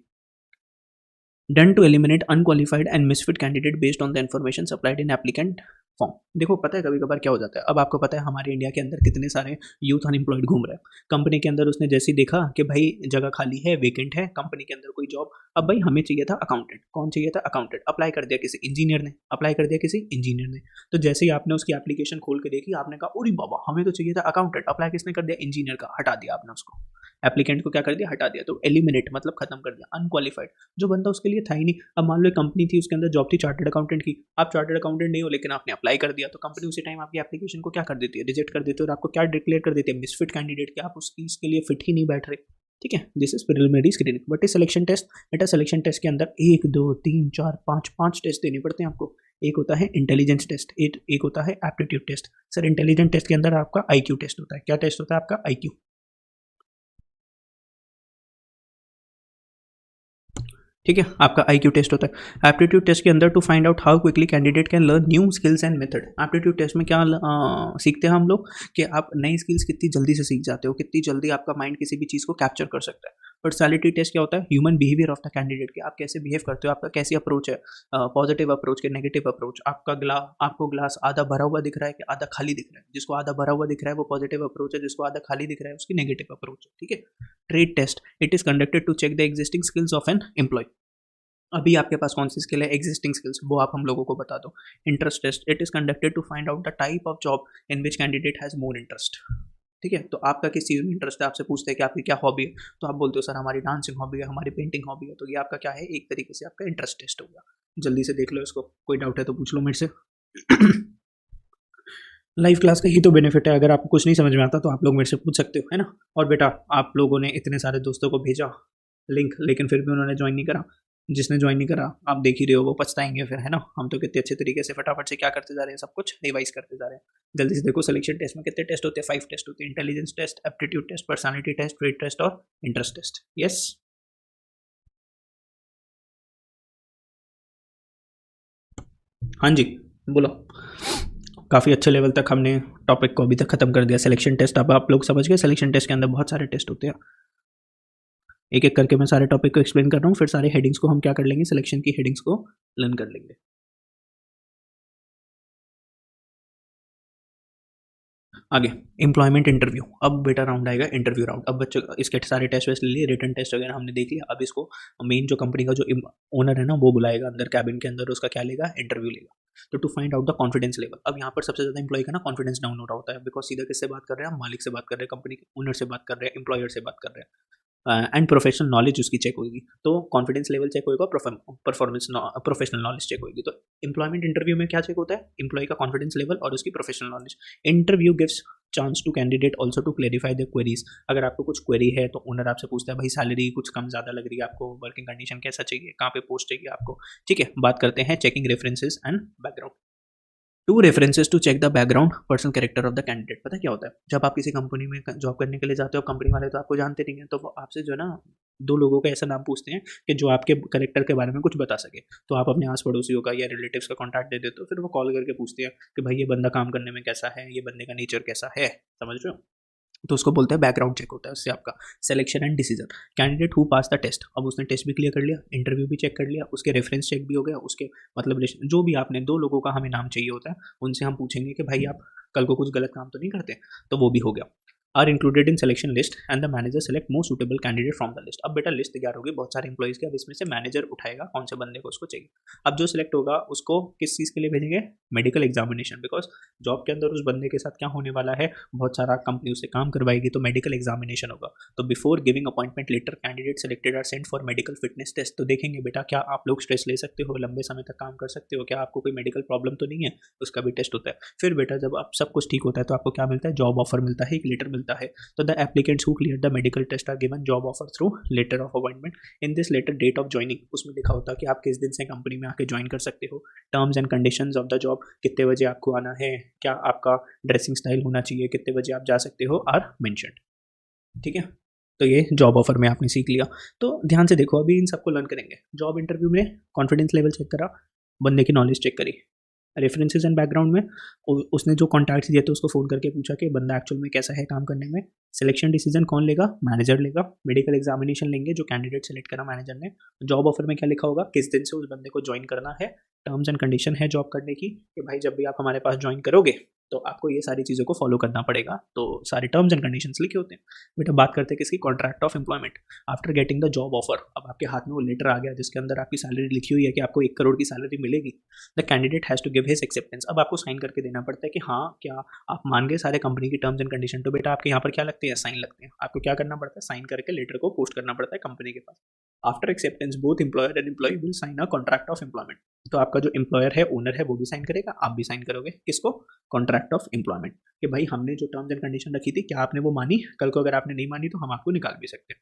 done to eliminate unqualified and misfit candidate based on the information supplied in applicant form. देखो पता है कभी कभार क्या हो जाता है, अब आपको पता है हमारे इंडिया के अंदर कितने सारे यूथ अनएम्प्लॉयड घूम रहे हैं। कंपनी के अंदर उसने जैसे ही देखा कि भाई जगह खाली है, वेकेंट है कंपनी के अंदर कोई जॉब, अब भाई हमें चाहिए था अकाउंटेंट। कौन चाहिए था? अकाउंटेंट। अप्लाई कर दिया किसी इंजीनियर ने, अप्लाई कर दिया किसी इंजीनियर ने। तो जैसे ही आपने उसकी एप्लीकेशन खोल के देखी, आपने कहा अरे बाबा हमें तो चाहिए था अकाउंटेंट। अप्लाई किसने कर दिया? इंजीनियर का। हटा दिया आपने उसको, एप्लीकेंट को क्या कर दिया? हटा दिया। तो एलिमिनेट मतलब खत्म कर दिया, अनक्वालिफाइड, जो बंदा उसके लिए था ही नहीं। अब मान लो एक कंपनी थी, उसके अंदर जॉब थी चार्टर्ड अकाउंटेंट की। आप चार्टर्ड अकाउंटेंट नहीं हो लेकिन आपने अप्लाई कर दिया, तो कंपनी उसी टाइम आपकी एप्लीकेशन को क्या कर देती है? रिजेक्ट कर देती है। और आपको क्या डिक्लेयर कर देती है? मिसफिट कैंडिडेट, कि आप उसकी इसके लिए फिट ही नहीं बैठ रहे, ठीक है? This is preliminary screening. But इस सिलेक्शन टेस्ट, बेटा सिलेक्शन टेस्ट के अंदर 1 2 3 4 5 5 टेस्ट देने पड़ते हैं आपको। एक होता है इंटेलिजेंस टेस्ट, एक होता है aptitude test. Sir intelligence test के अंदर आपका IQ टेस्ट होता है। क्या टेस्ट होता है आपका? IQ, ठीक है? आपका IQ टेस्ट होता है। एप्टीट्यूड टेस्ट के अंदर to find out how quickly candidate can learn new skills and method. Aptitude test में क्या सीखते हैं हम लोग कि आप नई स्किल्स कितनी जल्दी से सीख जाते हो, कितनी जल्दी आपका माइंड किसी भी चीज़ को कैप्चर कर सकता है। पर्सनैलिटी टेस्ट क्या होता है? Human behaviour of the candidate, कि आप कैसे बिहेव करते हो, आपका कैसी अप्रोच है, पॉजिटिव अप्रोच के नेगेटिव अप्रोच। आपको ग्लास आधा भरा हुआ दिख रहा है कि आधा खाली दिख रहा है? जिसको आधा भरा हुआ दिख रहा है वो पॉजिटिव अप्रोच है, जिसको आधा खाली दिख रहा है उसकी नेगेटिव अप्रोच है, ठीक है? Trade test, it is conducted to check the existing skills of an employee. अभी आपके पास कौन सी स्किल है? एग्जिस्टिंग स्किल्स, वो आप हम लोगों को बता दो। Interest test, it is conducted to find out the type of job in which candidate has more interest, ठीक है? तो आपका किस चीज़ में इंटरेस्ट है, आपसे पूछते हैं कि आपकी क्या हॉबी है, तो आप बोलते हो सर हमारी डांसिंग हॉबी है, हमारी पेंटिंग हॉबी है। तो ये आपका क्या है? एक तरीके से आपका इंटरेस्ट टेस्ट हो गया। जल्दी से देख लो इसको, कोई डाउट है तो पूछ लो मेरे से। लाइव क्लास का ही तो बेनिफिट है, अगर आपको कुछ नहीं समझ में आता तो आप लोग मेरे से पूछ सकते हो, है ना? और बेटा आप लोगों ने इतने सारे दोस्तों को भेजा लिंक, लेकिन फिर भी उन्होंने ज्वाइन नहीं करा। जिसने ज्वाइन नहीं करा आप देख ही रहे हो, वो पछताएंगे फिर, है ना? हम तो कितने अच्छे तरीके से फटाफट से क्या करते जा रहे हैं, सब कुछ रिवाइज करते जा रहे हैं। जल्दी से देखो सिलेक्शन टेस्ट में कितने टेस्ट होते हैं? 5 टेस्ट होते हैं। Intelligence test, aptitude test, personality test, trade test और इंटरेस्ट टेस्ट। यस हाँ जी बोलो। काफ़ी अच्छे लेवल तक हमने टॉपिक को अभी तक खत्म कर दिया। सिलेक्शन टेस्ट अब आप लोग समझ गए। सिलेक्शन टेस्ट के अंदर बहुत सारे टेस्ट होते हैं। एक एक करके मैं सारे टॉपिक को एक्सप्लेन कर रहा हूँ, फिर सारे हेडिंग्स को हम क्या कर लेंगे? सिलेक्शन की हेडिंग्स को लर्न कर लेंगे। आगे एम्प्लॉयमेंट इंटरव्यू। अब बेटा राउंड आएगा इंटरव्यू राउंड। अब बच्चों इसके सारे टेस्ट वेस्ट ले लिए, रिटन टेस्ट वगैरह हमने देख लिया। अब इसको मेन जो कंपनी का जो ओनर है ना वो बुलाएगा अंदर कैबिन के अंदर, उसका क्या लेगा? इंटरव्यू लेगा। तो to find out the confidence level. अब यहाँ पर सबसे ज़्यादा इंप्लॉय का ना कॉन्फिडेंस डाउन हो रहा होता है, बिकॉज सीधा किससे बात कर रहे हैं हम? मालिक से बात कर रहे हैं, कंपनी के ओनर से बात कर रहे हैं, एम्प्लॉयर से बात कर रहे हैं। एंड प्रोफेशनल नॉलेज उसकी चेक होगी, तो कॉन्फिडेंस लेवल चेक होगा, परफॉर्मेंस प्रोफेशनल नॉलेज चेक होगी। तो एम्प्लॉयमेंट इंटरव्यू में क्या चेक होता है? एम्प्लॉय का कॉन्फिडेंस लेवल और उसकी professional knowledge. Interview gives chance to candidate also to clarify the queries. अगर आपको कुछ क्वेरी है तो ओनर आपसे पूछता है भाई सैलरी कुछ कम ज़्यादा लग रही है आपको, वर्किंग कंडीशन कैसा चाहिए, कहाँ पे पोस्ट चाहिए आपको, ठीक है? बात करते हैं checking references and background. To references to check the background personal character of the candidate. पता क्या होता है, जब आप किसी कंपनी में जॉब करने के लिए जाते हो, कंपनी वाले तो आपको जानते नहीं है, तो वो आपसे जो है ना दो लोगों का ऐसा नाम पूछते हैं कि जो आपके कैरेक्टर के बारे में कुछ बता सके। तो आप अपने आस पड़ोसियों का या रिलेटिव्स का कॉन्टैक्ट दे देते हो, फिर वो कॉल करके पूछते हैं कि भाई ये बंदा काम करने में कैसा है, ये बंदे का नेचर कैसा है, समझ रहे हो। तो उसको बोलते हैं बैकग्राउंड चेक होता है, उससे आपका selection and decision. Candidate who pass the test, अब उसने टेस्ट भी क्लियर कर लिया, इंटरव्यू भी चेक कर लिया, उसके रेफरेंस चेक भी हो गया, उसके मतलब जो भी आपने दो लोगों का हमें नाम चाहिए होता है, उनसे हम पूछेंगे कि भाई आप कल को कुछ गलत काम तो नहीं करते, तो वो भी हो गया। Are included in selection list and the manager select most suitable candidate from the list. अब बेटा लिस्ट तैयार होगी बहुत सारे इंप्लॉइज की, अब इसमें से मैनेजर उठाएगा कौन से बंदे को उसको चाहिए। अब जो सिलेक्ट होगा उसको किस चीज़ के लिए भेजेंगे, मेडिकल एग्जामिनेशन, बिकॉज जॉब के अंदर उस बंदे के साथ क्या होने वाला है, बहुत सारा कंपनी उससे काम करवाएगी, तो मेडिकल एग्जामिनेशन होगा। तो before giving appointment letter candidate selected are sent for medical fitness test. तो देखेंगे बेटा क्या आप लोग स्ट्रेस ले सकते हो, लंबे समय तक काम कर सकते हो, क्या आपको कोई मेडिकल प्रॉब्लम तो नहीं है, उसका भी टेस्ट होता है। फिर बेटा जब आप सब कुछ ठीक होता है तो आपको क्या मिलता है, जॉब ऑफर मिलता है, एक लेटर मिलता है। तो the applicants who clear the medical test are given job offer through letter of appointment. In this letter date of joining, उसमें लिखा होता है कि आप किस दिन से कंपनी में आके ज्वाइन कर सकते हो, terms and conditions of the job, कितने बजे आपको आना है, क्या आपका ड्रेसिंग स्टाइल होना चाहिए, कितने बजे आप जा सकते हो, आर मेंशन्ड। ठीक है, तो ये जॉब ऑफर में आपने सीख लिया। तो ध्यान से देखो, अभी इन सबको लर्न करेंगे। जॉब इंटरव्यू में कॉन्फिडेंस लेवल चेक करा, बंदे की नॉलेज चेक करी, रेफरेंसेस एंड बैकग्राउंड में उसने जो कॉन्टैक्ट्स दिए थे उसको फ़ोन करके पूछा कि बंदा एक्चुअल में कैसा है काम करने में। सिलेक्शन डिसीजन कौन लेगा, मैनेजर लेगा। मेडिकल एग्जामिनेशन लेंगे जो कैंडिडेट सेलेक्ट करा मैनेजर ने। जॉब ऑफर में क्या लिखा होगा, किस दिन से उस बंदे को ज्वाइन करना है, टर्म्स एंड कंडीशन है जॉब करने की कि भाई जब भी आप हमारे पास ज्वाइन करोगे तो आपको ये सारी चीज़ों को फॉलो करना पड़ेगा। तो सारे टर्म्स एंड कंडीशंस लिखे होते हैं। बेटा बात करते हैं किसकी, contract of employment. After getting the job offer, अब आपके हाथ में वो लेटर आ गया जिसके अंदर आपकी सैलरी लिखी हुई है कि आपको 1 करोड़ की सैलरी मिलेगी। The candidate has to give his acceptance. अब आपको साइन करके देना पड़ता है कि हाँ क्या आप मान गए सारे कंपनी की टर्म्स एंड कंडीशन। तो बेटा आपके यहाँ पर क्या लगते हैं, साइन लगते हैं। आपको क्या करना पड़ता है, साइन करके लेटर को पोस्ट करना पड़ता है कंपनी के पास। After acceptance both employer and employee will sign a contract of employment. तो आपका जो एम्प्लॉयर है, ओनर है, वो भी साइन करेगा, आप भी साइन करोगे। किसको, कॉन्ट्रैक्ट ऑफ एम्प्लॉयमेंट, कि भाई हमने जो टर्म्स एंड कंडीशन रखी थी क्या आपने वो मानी, कल को अगर आपने नहीं मानी तो हम आपको निकाल भी सकते हैं।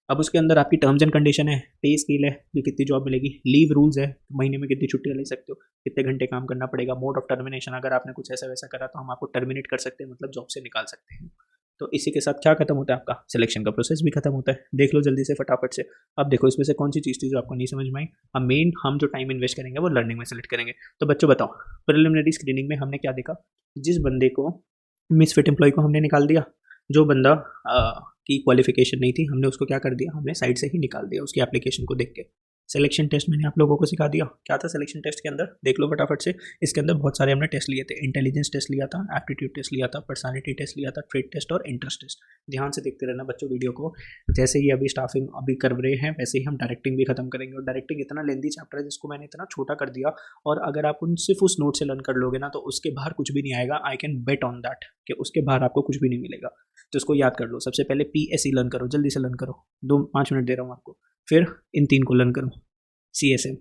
अब उसके अंदर आपकी टर्म्स एंड कंडीशन है, पे स्केल है कि कितनी जॉब मिलेगी, लीव रूल्स है, महीने में कितनी छुट्टियां ले सकते हो, कितने घंटे काम करना पड़ेगा, मोड ऑफ टर्मिनेशन, अगर आपने कुछ ऐसा वैसा करा तो हम आपको टर्मिनेट कर सकते हैं, मतलब जॉब से निकाल सकते हैं। तो इसी के साथ क्या खत्म होता है, आपका सिलेक्शन का प्रोसेस भी खत्म होता है। देख लो जल्दी से फटाफट से। अब देखो इसमें से कौन सी चीज़ थी जो आपको नहीं समझ में आई। अब मेन हम जो टाइम इन्वेस्ट करेंगे वो लर्निंग में सेलेक्ट करेंगे। तो बच्चों बताओ, प्रिलिमिनरी स्क्रीनिंग में हमने क्या देखा, जिस बंदे को मिसफिट एम्प्लॉय को हमने निकाल दिया, जो बंदा की क्वालिफिकेशन नहीं थी हमने उसको क्या कर दिया, हमने साइड से ही निकाल दिया उसकी एप्लीकेशन को देख के। सिलेक्शन टेस्ट मैंने आप लोगों को सिखा दिया, क्या था सिलेक्शन टेस्ट के अंदर, देख लो फटाफट से। इसके अंदर बहुत सारे हमने टेस्ट लिए थे, इंटेलिजेंस टेस्ट लिया था, एप्टीट्यूड टेस्ट लिया था, पर्सनालिटी टेस्ट लिया था, ट्रेड टेस्ट और इंटरेस्ट टेस्ट। ध्यान से देखते रहना बच्चों वीडियो को। जैसे ही अभी स्टाफिंग अभी कर रहे हैं वैसे ही हम डायरेक्टिंग भी खत्म करेंगे। और डायरेक्टिंग इतना लेंदी चैप्टर है जिसको मैंने इतना छोटा कर दिया, और अगर आप उन सिर्फ उस नोट से लर्न कर लोगे ना तो उसके बाहर कुछ भी नहीं आएगा। I can bet on that कि उसके बाहर आपको कुछ भी नहीं मिलेगा। तो इसको याद कर लो, सबसे पहले PSE लर्न करो, जल्दी से लर्न करो, 2-5 मिनट दे रहा हूँ आपको। फिर इन 3 को लर्न करो, CSM,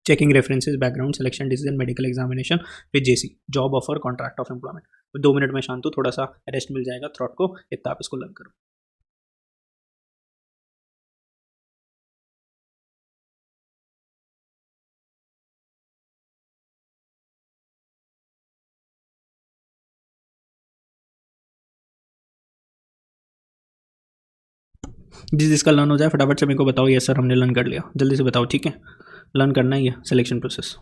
checking references, background, selection decision, medical examination, फिर JC, job offer, contract of employment. 2 minute में शांत हूँ, थोड़ा सा रेस्ट मिल जाएगा थ्रॉट को, इतना आप इसको लर्न करो। जिस जिसका लर्न हो जाए फटाफट से मेरे को बताओ, यस सर हमने लर्न कर लिया, जल्दी से बताओ, ठीक है। लर्न करना ही है selection process.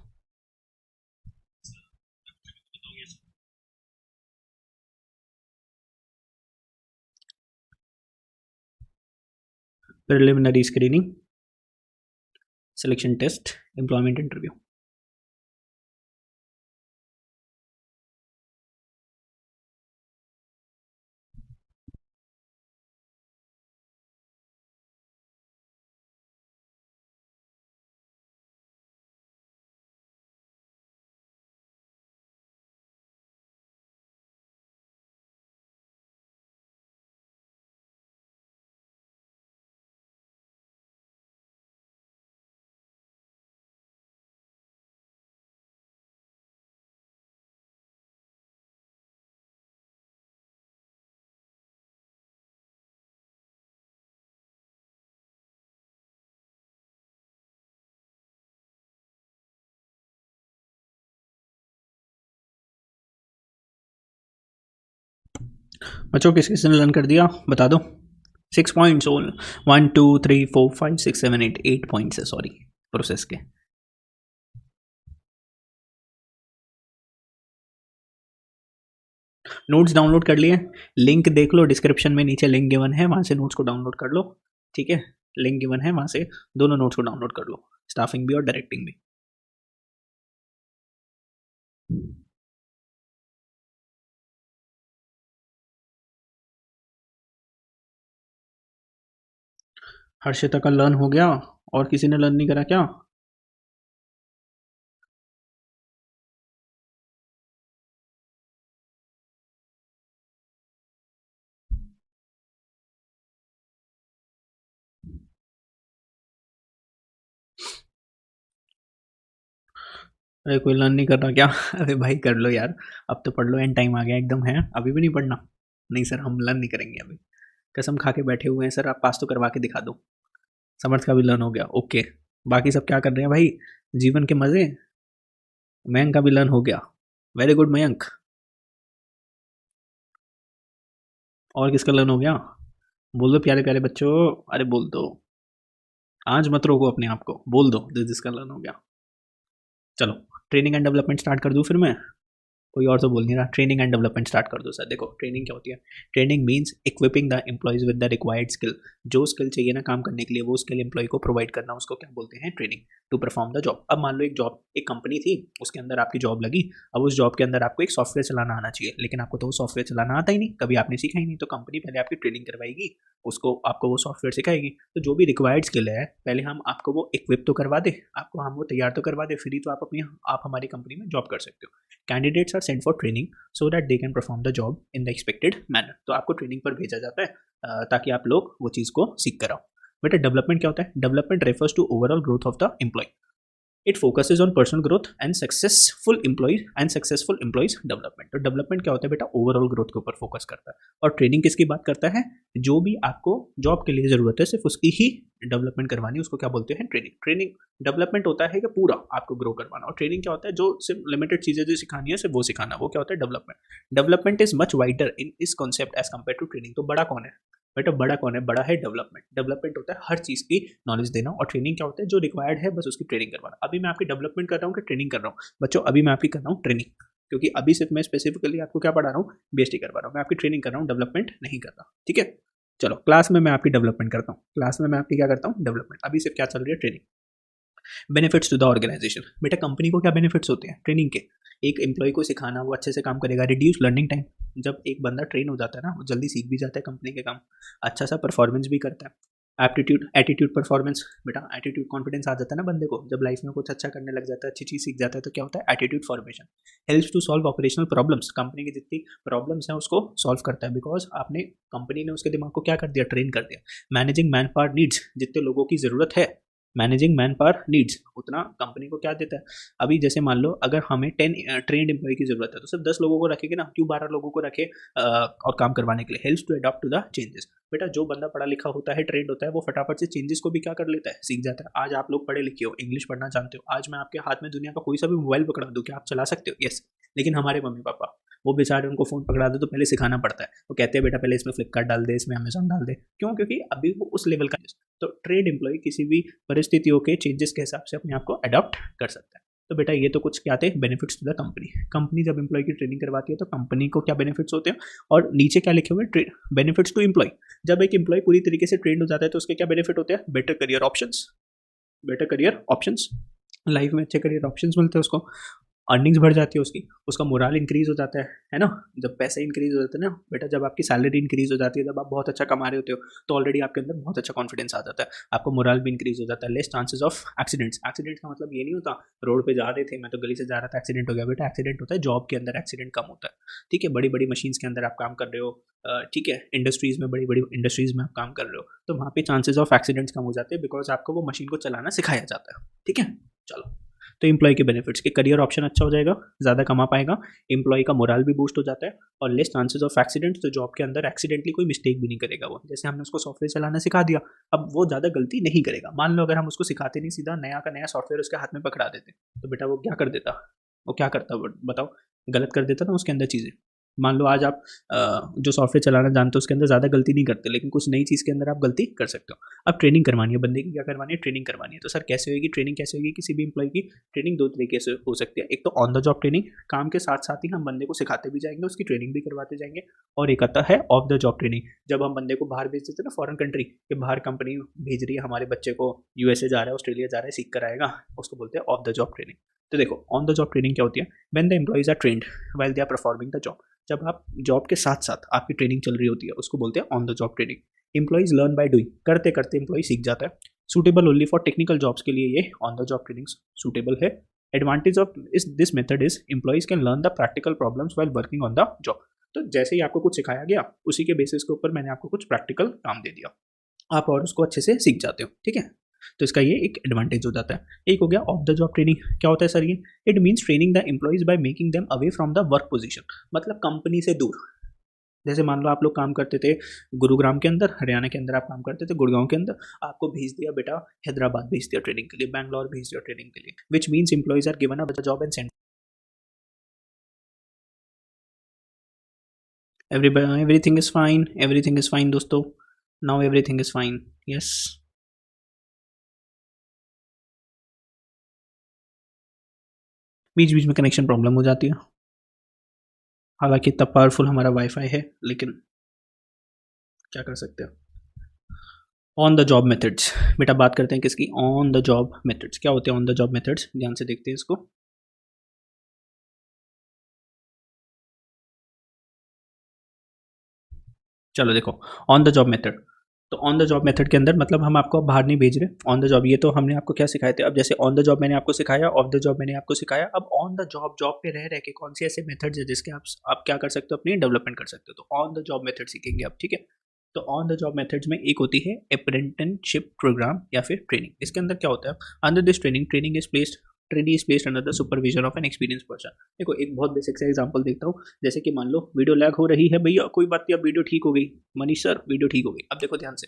Preliminary screening, selection test, employment interview. बच्चों किस किसने लर्न कर दिया बता दो। 6 पॉइंट्स ओल, 1 2 3 4 5 6 7 8, 8 पॉइंट्स है सॉरी प्रोसेस के। नोट्स डाउनलोड कर लिए, लिंक देख लो डिस्क्रिप्शन में नीचे लिंक गिवन है, वहाँ से नोट्स को डाउनलोड कर लो। ठीक है, लिंक गिवन है वहाँ से दोनों नोट्स को डाउनलोड कर लो, स्टाफिंग भी और डायरेक्टिंग भी। हर्षिता का लर्न हो गया और किसी ने लर्न नहीं करा क्या? अरे कोई लर्न नहीं कर रहा क्या? अरे भाई कर लो यार, अब तो पढ़ लो, एंड टाइम आ गया एकदम है, अभी भी नहीं पढ़ना? नहीं सर हम लर्न नहीं करेंगे अभी, कसम खा के बैठे हुए हैं सर, आप पास तो करवा के दिखा दो। समर्थ का भी लर्न हो गया, ओके। बाकी सब क्या कर रहे हैं भाई, जीवन के मजे। मयंक का भी लर्न हो गया, वेरी गुड मयंक। और किसका लर्न हो गया? बोल दो प्यारे प्यारे बच्चों, अरे बोल दो, आज मत रोको अपने आप को, बोल दो जिसका लर्न हो गया। चलो ट्रेनिंग एंड डेवलपमेंट स्टार्ट कर दूँ फिर मैं, कोई और तो बोल नहीं रहा, ट्रेनिंग एंड डेवलपमेंट स्टार्ट कर दो सर। देखो ट्रेनिंग क्या होती है, training means equipping the employees with the required skill. जो स्किल चाहिए ना काम करने के लिए, वो स्किल एम्प्लॉय को प्रोवाइड करना, उसको क्या बोलते हैं, training, to perform the job. अब मान लो एक जॉब, एक कंपनी थी, उसके अंदर आपकी जॉब लगी, अब उस जॉब के अंदर आपको एक सॉफ्टवेयर चलाना आना चाहिए, लेकिन आपको तो वो सॉफ्टवेयर चलाना आता ही नहीं, कभी आपने सीखा ही नहीं, तो कंपनी पहले आपकी ट्रेनिंग करवाएगी, उसको आपको वो सॉफ्टवेयर सिखाएगी। तो जो भी रिक्वायर्ड स्किल है पहले हम आपको वो इक्विप तो करवा दे, आपको हम वो तैयार तो करवा दे, फ्री तो आप हमारी कंपनी में जॉब कर सकते हो। Candidates are sent for training so that they can perform the job in the expected manner. तो आपको ट्रेनिंग पर भेजा जाता है ताकि आप लोग वो चीज़ को सीख कर आओ। बेटा डेवलपमेंट क्या होता है, development refers to overall growth of the employee, it focuses on personal growth and successful employees development. तो डेवलपमेंट क्या होता है बेटा, ओवरऑल ग्रोथ के ऊपर फोकस करता है। और ट्रेनिंग किसकी बात करता है, जो भी आपको जॉब के लिए जरूरत है सिर्फ उसकी ही डेवलपमेंट करवानी, उसको क्या बोलते हैं, ट्रेनिंग। ट्रेनिंग डेवलपमेंट होता है कि पूरा आपको ग्रो करवाना, और ट्रेनिंग क्या होता है, जो सिर्फ लिमिटेड चीजें जो सिखानी है सिर्फ वो सिखाना, वो क्या होता है, development. Development is much wider in its concept as compare to training. तो बड़ा कौन है बेटा, बड़ा कौन है, बड़ा है डेवलपमेंट। डेवलपमेंट होता है हर चीज़ की नॉलेज देना, और ट्रेनिंग क्या होता है, जो रिक्वायर्ड है बस उसकी ट्रेनिंग करवाना। अभी मैं आपकी डेवलपमेंट कर रहा हूँ कि ट्रेनिंग कर रहा हूँ बच्चों, अभी मैं आपकी कर रहा हूँ ट्रेनिंग, क्योंकि अभी सिर्फ मैं स्पेसिफिकली आपको क्या पढ़ा रहा हूँ, बीएसटी करवा रहा हूँ, मैं आपकी ट्रेनिंग कर रहा हूँ, डेवलपमेंट नहीं कर रहा। ठीक है, चलो क्लास में मैं आपकी डेवलपमेंट करता हूँ, क्लास में मैं आपकी क्या करता हूँ, डेवलपमेंट। अभी सिर्फ क्या चल रही है, training. Benefits to the organisation, बेटा कंपनी को क्या बेनिफिट्स होते हैं ट्रेनिंग के, एक एम्प्लॉय को सिखाना, वो अच्छे से काम करेगा, रिड्यूस लर्निंग टाइम। जब एक बंदा ट्रेन हो जाता है ना, वो जल्दी सीख भी जाता है कंपनी के काम, अच्छा सा परफॉर्मेंस भी करता है। एप्टीट्यूड एटीट्यूड परफॉर्मेंस, बेटा एटीट्यूड कॉन्फिडेंस आ जाता है ना बंदे को, जब लाइफ में कुछ अच्छा करने लग जाता है, अच्छी चीज़ सीख जाता है, तो क्या होता है, attitude formation. Helps to solve operational problems, company की जितनी प्रॉब्लम्स हैं उसको सॉल्व करता है, बिकॉज आपने कंपनी ने उसके दिमाग को क्या कर दिया, ट्रेन कर दिया। मैनेजिंग मैन पावर नीड्स, जितने लोगों की ज़रूरत है, मैनेजिंग मैन पावर नीड्स, उतना कंपनी को क्या देता है। अभी जैसे मान लो अगर हमें 10 ट्रेंड एम्प्लॉय की जरूरत है, तो सिर्फ 10 लोगों को रखेंगे ना, क्यों 12 लोगों को रखे और काम करवाने के लिए। Helps to adopt to the changes, बेटा जो बंदा पढ़ा लिखा होता है, ट्रेंड होता है, वो फटाफट से चेंजेस को भी क्या कर लेता है, सीख जाता है। आज आप लोग पढ़े लिखे हो, इंग्लिश पढ़ना जानते हो, आज मैं आपके हाथ में दुनिया का कोई सा भी मोबाइल पकड़ा दूँ, क्या आप चला सकते हो, यस। लेकिन हमारे मम्मी पापा, वो बेचारे, उनको फ़ोन पकड़ा दो तो पहले सिखाना पड़ता है, वो कहते हैं बेटा पहले इसमें फ्लिपकार्ट डाल दे, इसमें अमेजोन डाल दे, क्यों, क्योंकि अभी वो उस लेवल का। तो ट्रेड एम्प्लॉय किसी भी परिस्थितियों के चेंजेस के हिसाब से अपने आप को अडॉप्ट कर सकता है। तो बेटा ये तो कुछ क्या थे, benefits to the company. Company जब एम्प्लॉय की ट्रेनिंग करवाती है तो कंपनी को क्या बेनिफिट्स होते हैं, और नीचे क्या लिखे हुए हैं, बेनिफिट्स टू एम्प्लॉय। जब एक एम्प्लॉय पूरी तरीके से ट्रेंड हो जाता है तो उसके क्या बेनिफिट होते हैं, better career options, better career options, life में अच्छे करियर ऑप्शंस मिलते हैं उसको, अर्निंग्स बढ़ जाती है उसकी, उसका मोरल इंक्रीज हो जाता है ना। जब पैसे इंक्रीज हो जाते हैं ना बेटा, जब आपकी सैलरी इंक्रीज हो जाती है, जब आप बहुत अच्छा कमा रहे होते हो, तो ऑलरेडी आपके अंदर बहुत अच्छा कॉन्फिडेंस आ जाता है, आपको मोरल भी इंक्रीज हो जाता है। Less chances of accidents, accident का मतलब ये नहीं होता रोड पे जा रहे थे, मैं तो गली से जा रहा था एक्सीडेंट हो गया, बेटा एक्सीडेंट होता है जॉब के अंदर, एक्सीडेंट कम होता है। ठीक है, बड़ी बड़ी मशीन्स के अंदर आप काम कर रहे हो, ठीक है, इंडस्ट्रीज में, बड़ी बड़ी इंडस्ट्रीज में आप काम कर रहे हो, तो वहाँ पे चांसेस ऑफ एक्सीडेंट्स कम हो जाते हैं, बिकॉज आपको वो मशीन को चलाना सिखाया जाता है। ठीक है, चलो। तो एम्प्लॉय के बेनिफिट्स के, करियर ऑप्शन अच्छा हो जाएगा, ज़्यादा कमा पाएगा, एम्प्लॉय का मोरल भी बूस्ट हो जाता है, और लेस चांसेस ऑफ एक्सीडेंट्स, तो जॉब के अंदर एक्सीडेंटली कोई मिस्टेक भी नहीं करेगा वो, जैसे हमने उसको सॉफ्टवेयर चलाना सिखा दिया, अब वो ज़्यादा गलती नहीं करेगा। मान लो अगर हम उसको सिखाते नहीं, सीधा नया का नया सॉफ्टवेयर उसके हाथ में पकड़ा देते, तो बेटा वो क्या कर देता, वो क्या करता, बताओ, गलत कर देता ना उसके अंदर चीज़ें। मान लो आज आप जो सॉफ्टवेयर चलाना जानते हो उसके अंदर ज़्यादा गलती नहीं करते, लेकिन कुछ नई चीज़ के अंदर आप गलती कर सकते हो। अब ट्रेनिंग करवानी है बंदे की, क्या करवानी है? ट्रेनिंग करवानी है। तो सर कैसे होगी ट्रेनिंग? कैसे होगी? किसी भी एम्प्लॉय की ट्रेनिंग दो तरीके से हो सकती है। एक तो ऑन द जॉब ट्रेनिंग, काम के साथ साथ ही हम बंदे को सिखाते भी जाएंगे, उसकी ट्रेनिंग भी करवाते जाएंगे। और एक आता है ऑफ द जॉब ट्रेनिंग, जब हम बंदे को बाहर भेज देते हैं ना, फॉरेन कंट्री के बाहर कंपनी भेज रही है हमारे बच्चे को, यूएसए जा रहा है, ऑस्ट्रेलिया जा रहा है, सीख कर आएगा, उसको बोलते हैं ऑफ द जॉब ट्रेनिंग। तो देखो ऑन द जॉब ट्रेनिंग क्या होती है? When the employees are trained while they are performing the job. जब आप जॉब के साथ साथ आपकी ट्रेनिंग चल रही होती है उसको बोलते हैं on the job training. Employees learn by doing, करते करते एम्प्लॉय सीख जाता है। Suitable only for technical jobs के लिए ये on the job training suitable है। एडवांटेज ऑफ इस this method is employees can learn the practical problems while working on the job. तो जैसे ही आपको कुछ सिखाया गया उसी के बेसिस के ऊपर मैंने आपको कुछ प्रैक्टिकल काम दे दिया, आप और उसको अच्छे से सीख जाते हो, ठीक है। तो इसका ये एक एडवांटेज हो जाता है। एक हो गया ऑफ द जॉब ट्रेनिंग। क्या होता है सर ये? It means training the employees by making them away from the work position, मतलब कंपनी से दूर। जैसे मान लो आप लोग काम करते थे गुरुग्राम के अंदर, हरियाणा के अंदर आप काम करते थे, गुड़गांव के अंदर, आपको भेज दिया बेटा हैदराबाद भेज दिया ट्रेनिंग के लिए, बैंगलोर भेज दिया ट्रेनिंग के लिए, which means employees are given a job and send everything is fine दोस्तों, now everything is fine. Yes, बीच बीच में कनेक्शन प्रॉब्लम हो जाती है, हालांकि इतना पावरफुल हमारा वाईफाई है, लेकिन क्या कर सकते हैं। ऑन द जॉब मेथड्स, बेटा बात करते हैं किसकी? On the job methods. क्या होते हैं ऑन द जॉब मेथड्स? ध्यान से देखते हैं इसको। चलो देखो, ऑन द जॉब मेथड। तो ऑन द जॉब मेथड के अंदर मतलब हम आपको बाहर नहीं भेज रहे, ऑन द जॉब। ये तो हमने आपको क्या सिखाए थे? अब जैसे ऑन द जॉब मैंने आपको सिखाया, ऑफ द जॉब मैंने आपको सिखाया, अब ऑन द जॉब, जॉब पे रह के कौन से ऐसे मेथड्स है जिसके आप क्या कर सकते हो? अपनी डेवलपमेंट कर सकते हो। तो ऑन द जॉब मेथड सीखेंगे आप, ठीक है। तो ऑन द जॉब मेथड्स में एक होती है अप्रेंटिसशिप प्रोग्राम या फिर ट्रेनिंग। इसके अंदर क्या होता है? Under this training, training is placed training is placed under the supervision of an experience person. देखो एक बहुत बेसिक सा एग्जांपल देखता हूँ। जैसे कि मान लो वीडियो लैग हो रही है, भैया कोई बात नहीं, अब वीडियो ठीक हो गई, मनीष सर वीडियो ठीक हो गई। अब देखो ध्यान से,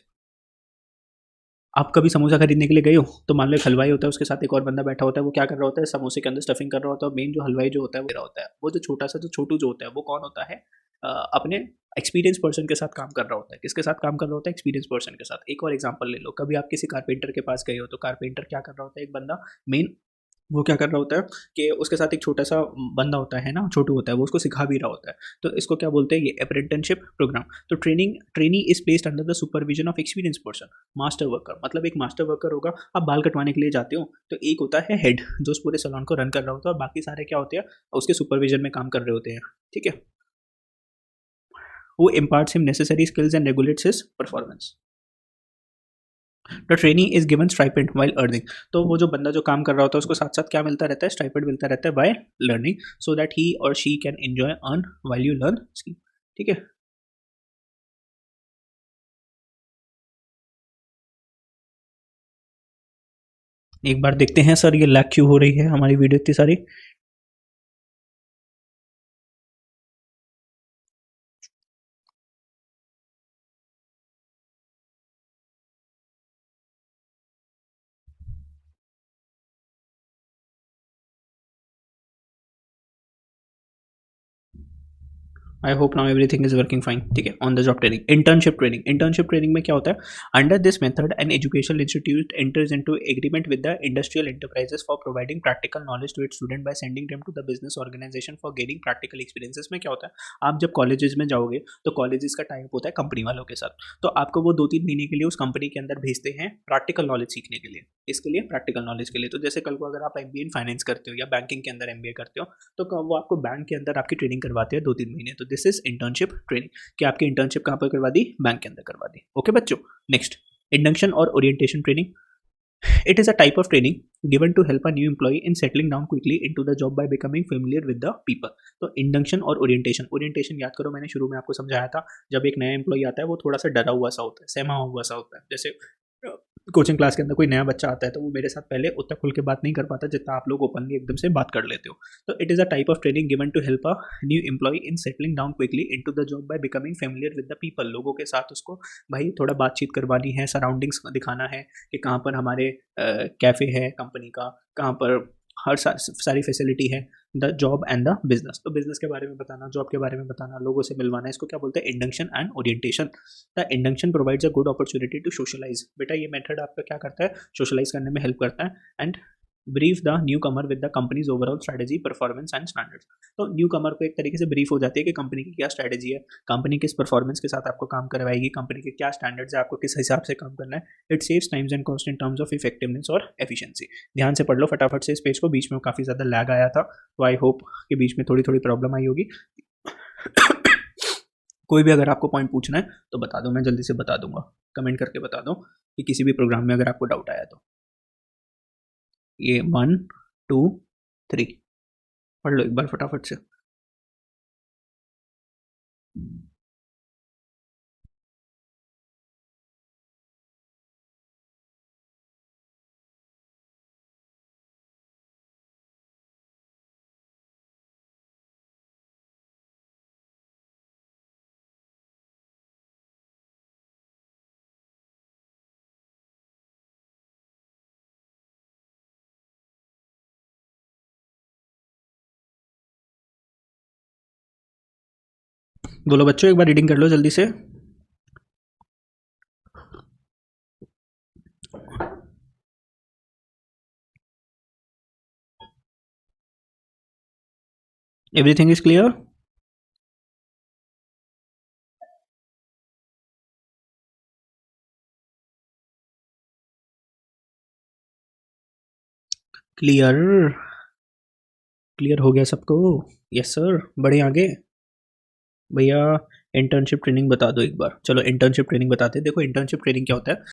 आप कभी समोसा खरीदने के लिए गए हो, तो मान लो एक हलवाई होता है, उसके साथ एक और बंदा बैठा होता है, वो क्या कर रहा होता है? समोसे के अंदर स्टफिंग कर रहा होता है। मेन जो हलवाई जो होता है वो रहा होता है, वो जो छोटा सा जो छोटू जो होता है वो कौन होता है? अपने एक्सपीरियंस पर्सन के साथ काम कर रहा होता है। किसके साथ काम कर रहा होता है? एक्सपीरियंस पर्सन के साथ। एक और एग्जांपल ले लो, कभी आप किसी कारपेंटर के पास गए हो, तो कारपेंटर क्या कर रहा होता है? एक बंदा मेन वो क्या कर रहा होता है कि उसके साथ एक छोटा सा बंदा होता है ना, छोटू होता है, वो उसको सिखा भी रहा होता है। तो इसको क्या बोलते हैं? ये अप्रेंटिसशिप प्रोग्राम। तो trainee is placed under the supervision of experience person. Master worker मतलब एक मास्टर वर्कर होगा। आप बाल कटवाने के लिए जाते हो तो एक होता है हेड जो उस पूरे सैलून को रन कर रहा होता है, और बाकी सारे क्या होते हैं? उसके सुपरविजन में काम कर रहे होते हैं, ठीक है। वो imparts him necessary skills and regulates his performance. The training is given stipend while earning. तो वो जो बंदा जो काम कर रहा होता है उसको साथ साथ क्या मिलता रहता है? स्टाइपेंड मिलता रहता है by learning, so that he or she can enjoy earn while you learn skill, ठीक है। एक बार देखते हैं सर ये लैग क्यों हो रही है हमारी वीडियो इतनी सारी। I hope now everything is working fine, ठीक है। On the job training, internship training. Internship training में क्या होता है? Under this method an educational institute enters into agreement with the industrial enterprises for providing practical knowledge to its student by sending them to the business organisation for gaining practical experiences. में क्या होता है? आप जब colleges में जाओगे तो colleges का टाइप होता है कंपनी वालों के साथ, तो आपको वो 2-3 महीने के लिए उस कंपनी के अंदर भेजते हैं प्रैक्टिकल नॉलेज सीखने के लिए। इसके लिए प्रैक्टिकल नॉलेज के लिए, तो जैसे कल को अगर आप एमबीए इन फाइनेंस करते हो या बैंकिंग के अंदर एमबीए करते हो, तो वो आपको बैंक के अंदर आपकी ट्रेनिंग करवाते हैं 2-3 महीने। तो दिस इज इंटर्नशिप ट्रेनिंग, कि आपकी इंटर्नशिप कहाँ पर करवा दी? बैंक के अंदर करवा दी। ओके बच्चों, नेक्स्ट इंडक्शन और orientation training. It is a type of training given to help a new employee in settling down quickly into the job by becoming familiar with the people। तो induction और orientation, orientation याद करो मैंने शुरू में आपको समझाया था, जब एक नया एम्प्लॉय आता है वो थोड़ा सा डरा हुआ सा होता है, सहमा हुआ सा होता है। जैसे कोचिंग क्लास के अंदर कोई नया बच्चा आता है तो वो मेरे साथ पहले उतना खुल के बात नहीं कर पाता जितना आप लोग ओपनली एकदम से बात कर लेते हो। तो it is a type of training given to help a new employee in settling down quickly into the job by becoming familiar with the people. लोगों के साथ उसको भाई थोड़ा बातचीत करवानी है, सराउंडिंग्स दिखाना है कि कहाँ पर हमारे कैफ़े है कंपनी का, कहाँ पर हर सारी फैसिलिटी है। The job and the business, तो बिजनेस के बारे में बताना, जॉब के बारे में बताना, लोगों से मिलवाना, इसको क्या बोलते हैं? Induction and orientation. The induction provides a good opportunity to socialise. बेटा ये मेथड आपका क्या करता है? सोशलाइज करने में हेल्प करता है। And brief the new Qamar with the companies overall strategy, performance and standards. तो न्यू कमर को एक तरीके से ब्रीफ हो जाती है कि कंपनी की क्या स्ट्रैटेजी है, कंपनी किस परफॉर्मेंस के साथ आपको काम करवाएगी, कंपनी के क्या स्टैंडर्ड्स है, आपको किस हिसाब से काम करना है। It saves times and cost in terms of effectiveness और एफिशिएंसी। ध्यान से पढ़ लो फटाफट से इस पेज को, बीच में काफ़ी ज़्यादा लैग आया था, तो आई होप कि बीच में थोड़ी थोड़ी प्रॉब्लम आई होगी। कोई भी अगर आपको पॉइंट पूछना है तो बता दो, मैं जल्दी से बता दूंगा, कमेंट करके बता दो कि किसी भी प्रोग्राम में अगर आपको डाउट आया तो। ये 1 2 3 पढ़ लो एक बार फटाफट से। बोलो बच्चों एक बार रीडिंग कर लो जल्दी से। Everything is clear? Clear? Clear हो गया सबको? यस सर, बढ़े आगे। भैया इंटर्नशिप ट्रेनिंग बता दो एक बार। चलो इंटर्नशिप ट्रेनिंग बताते हैं। देखो इंटर्नशिप ट्रेनिंग क्या होता है,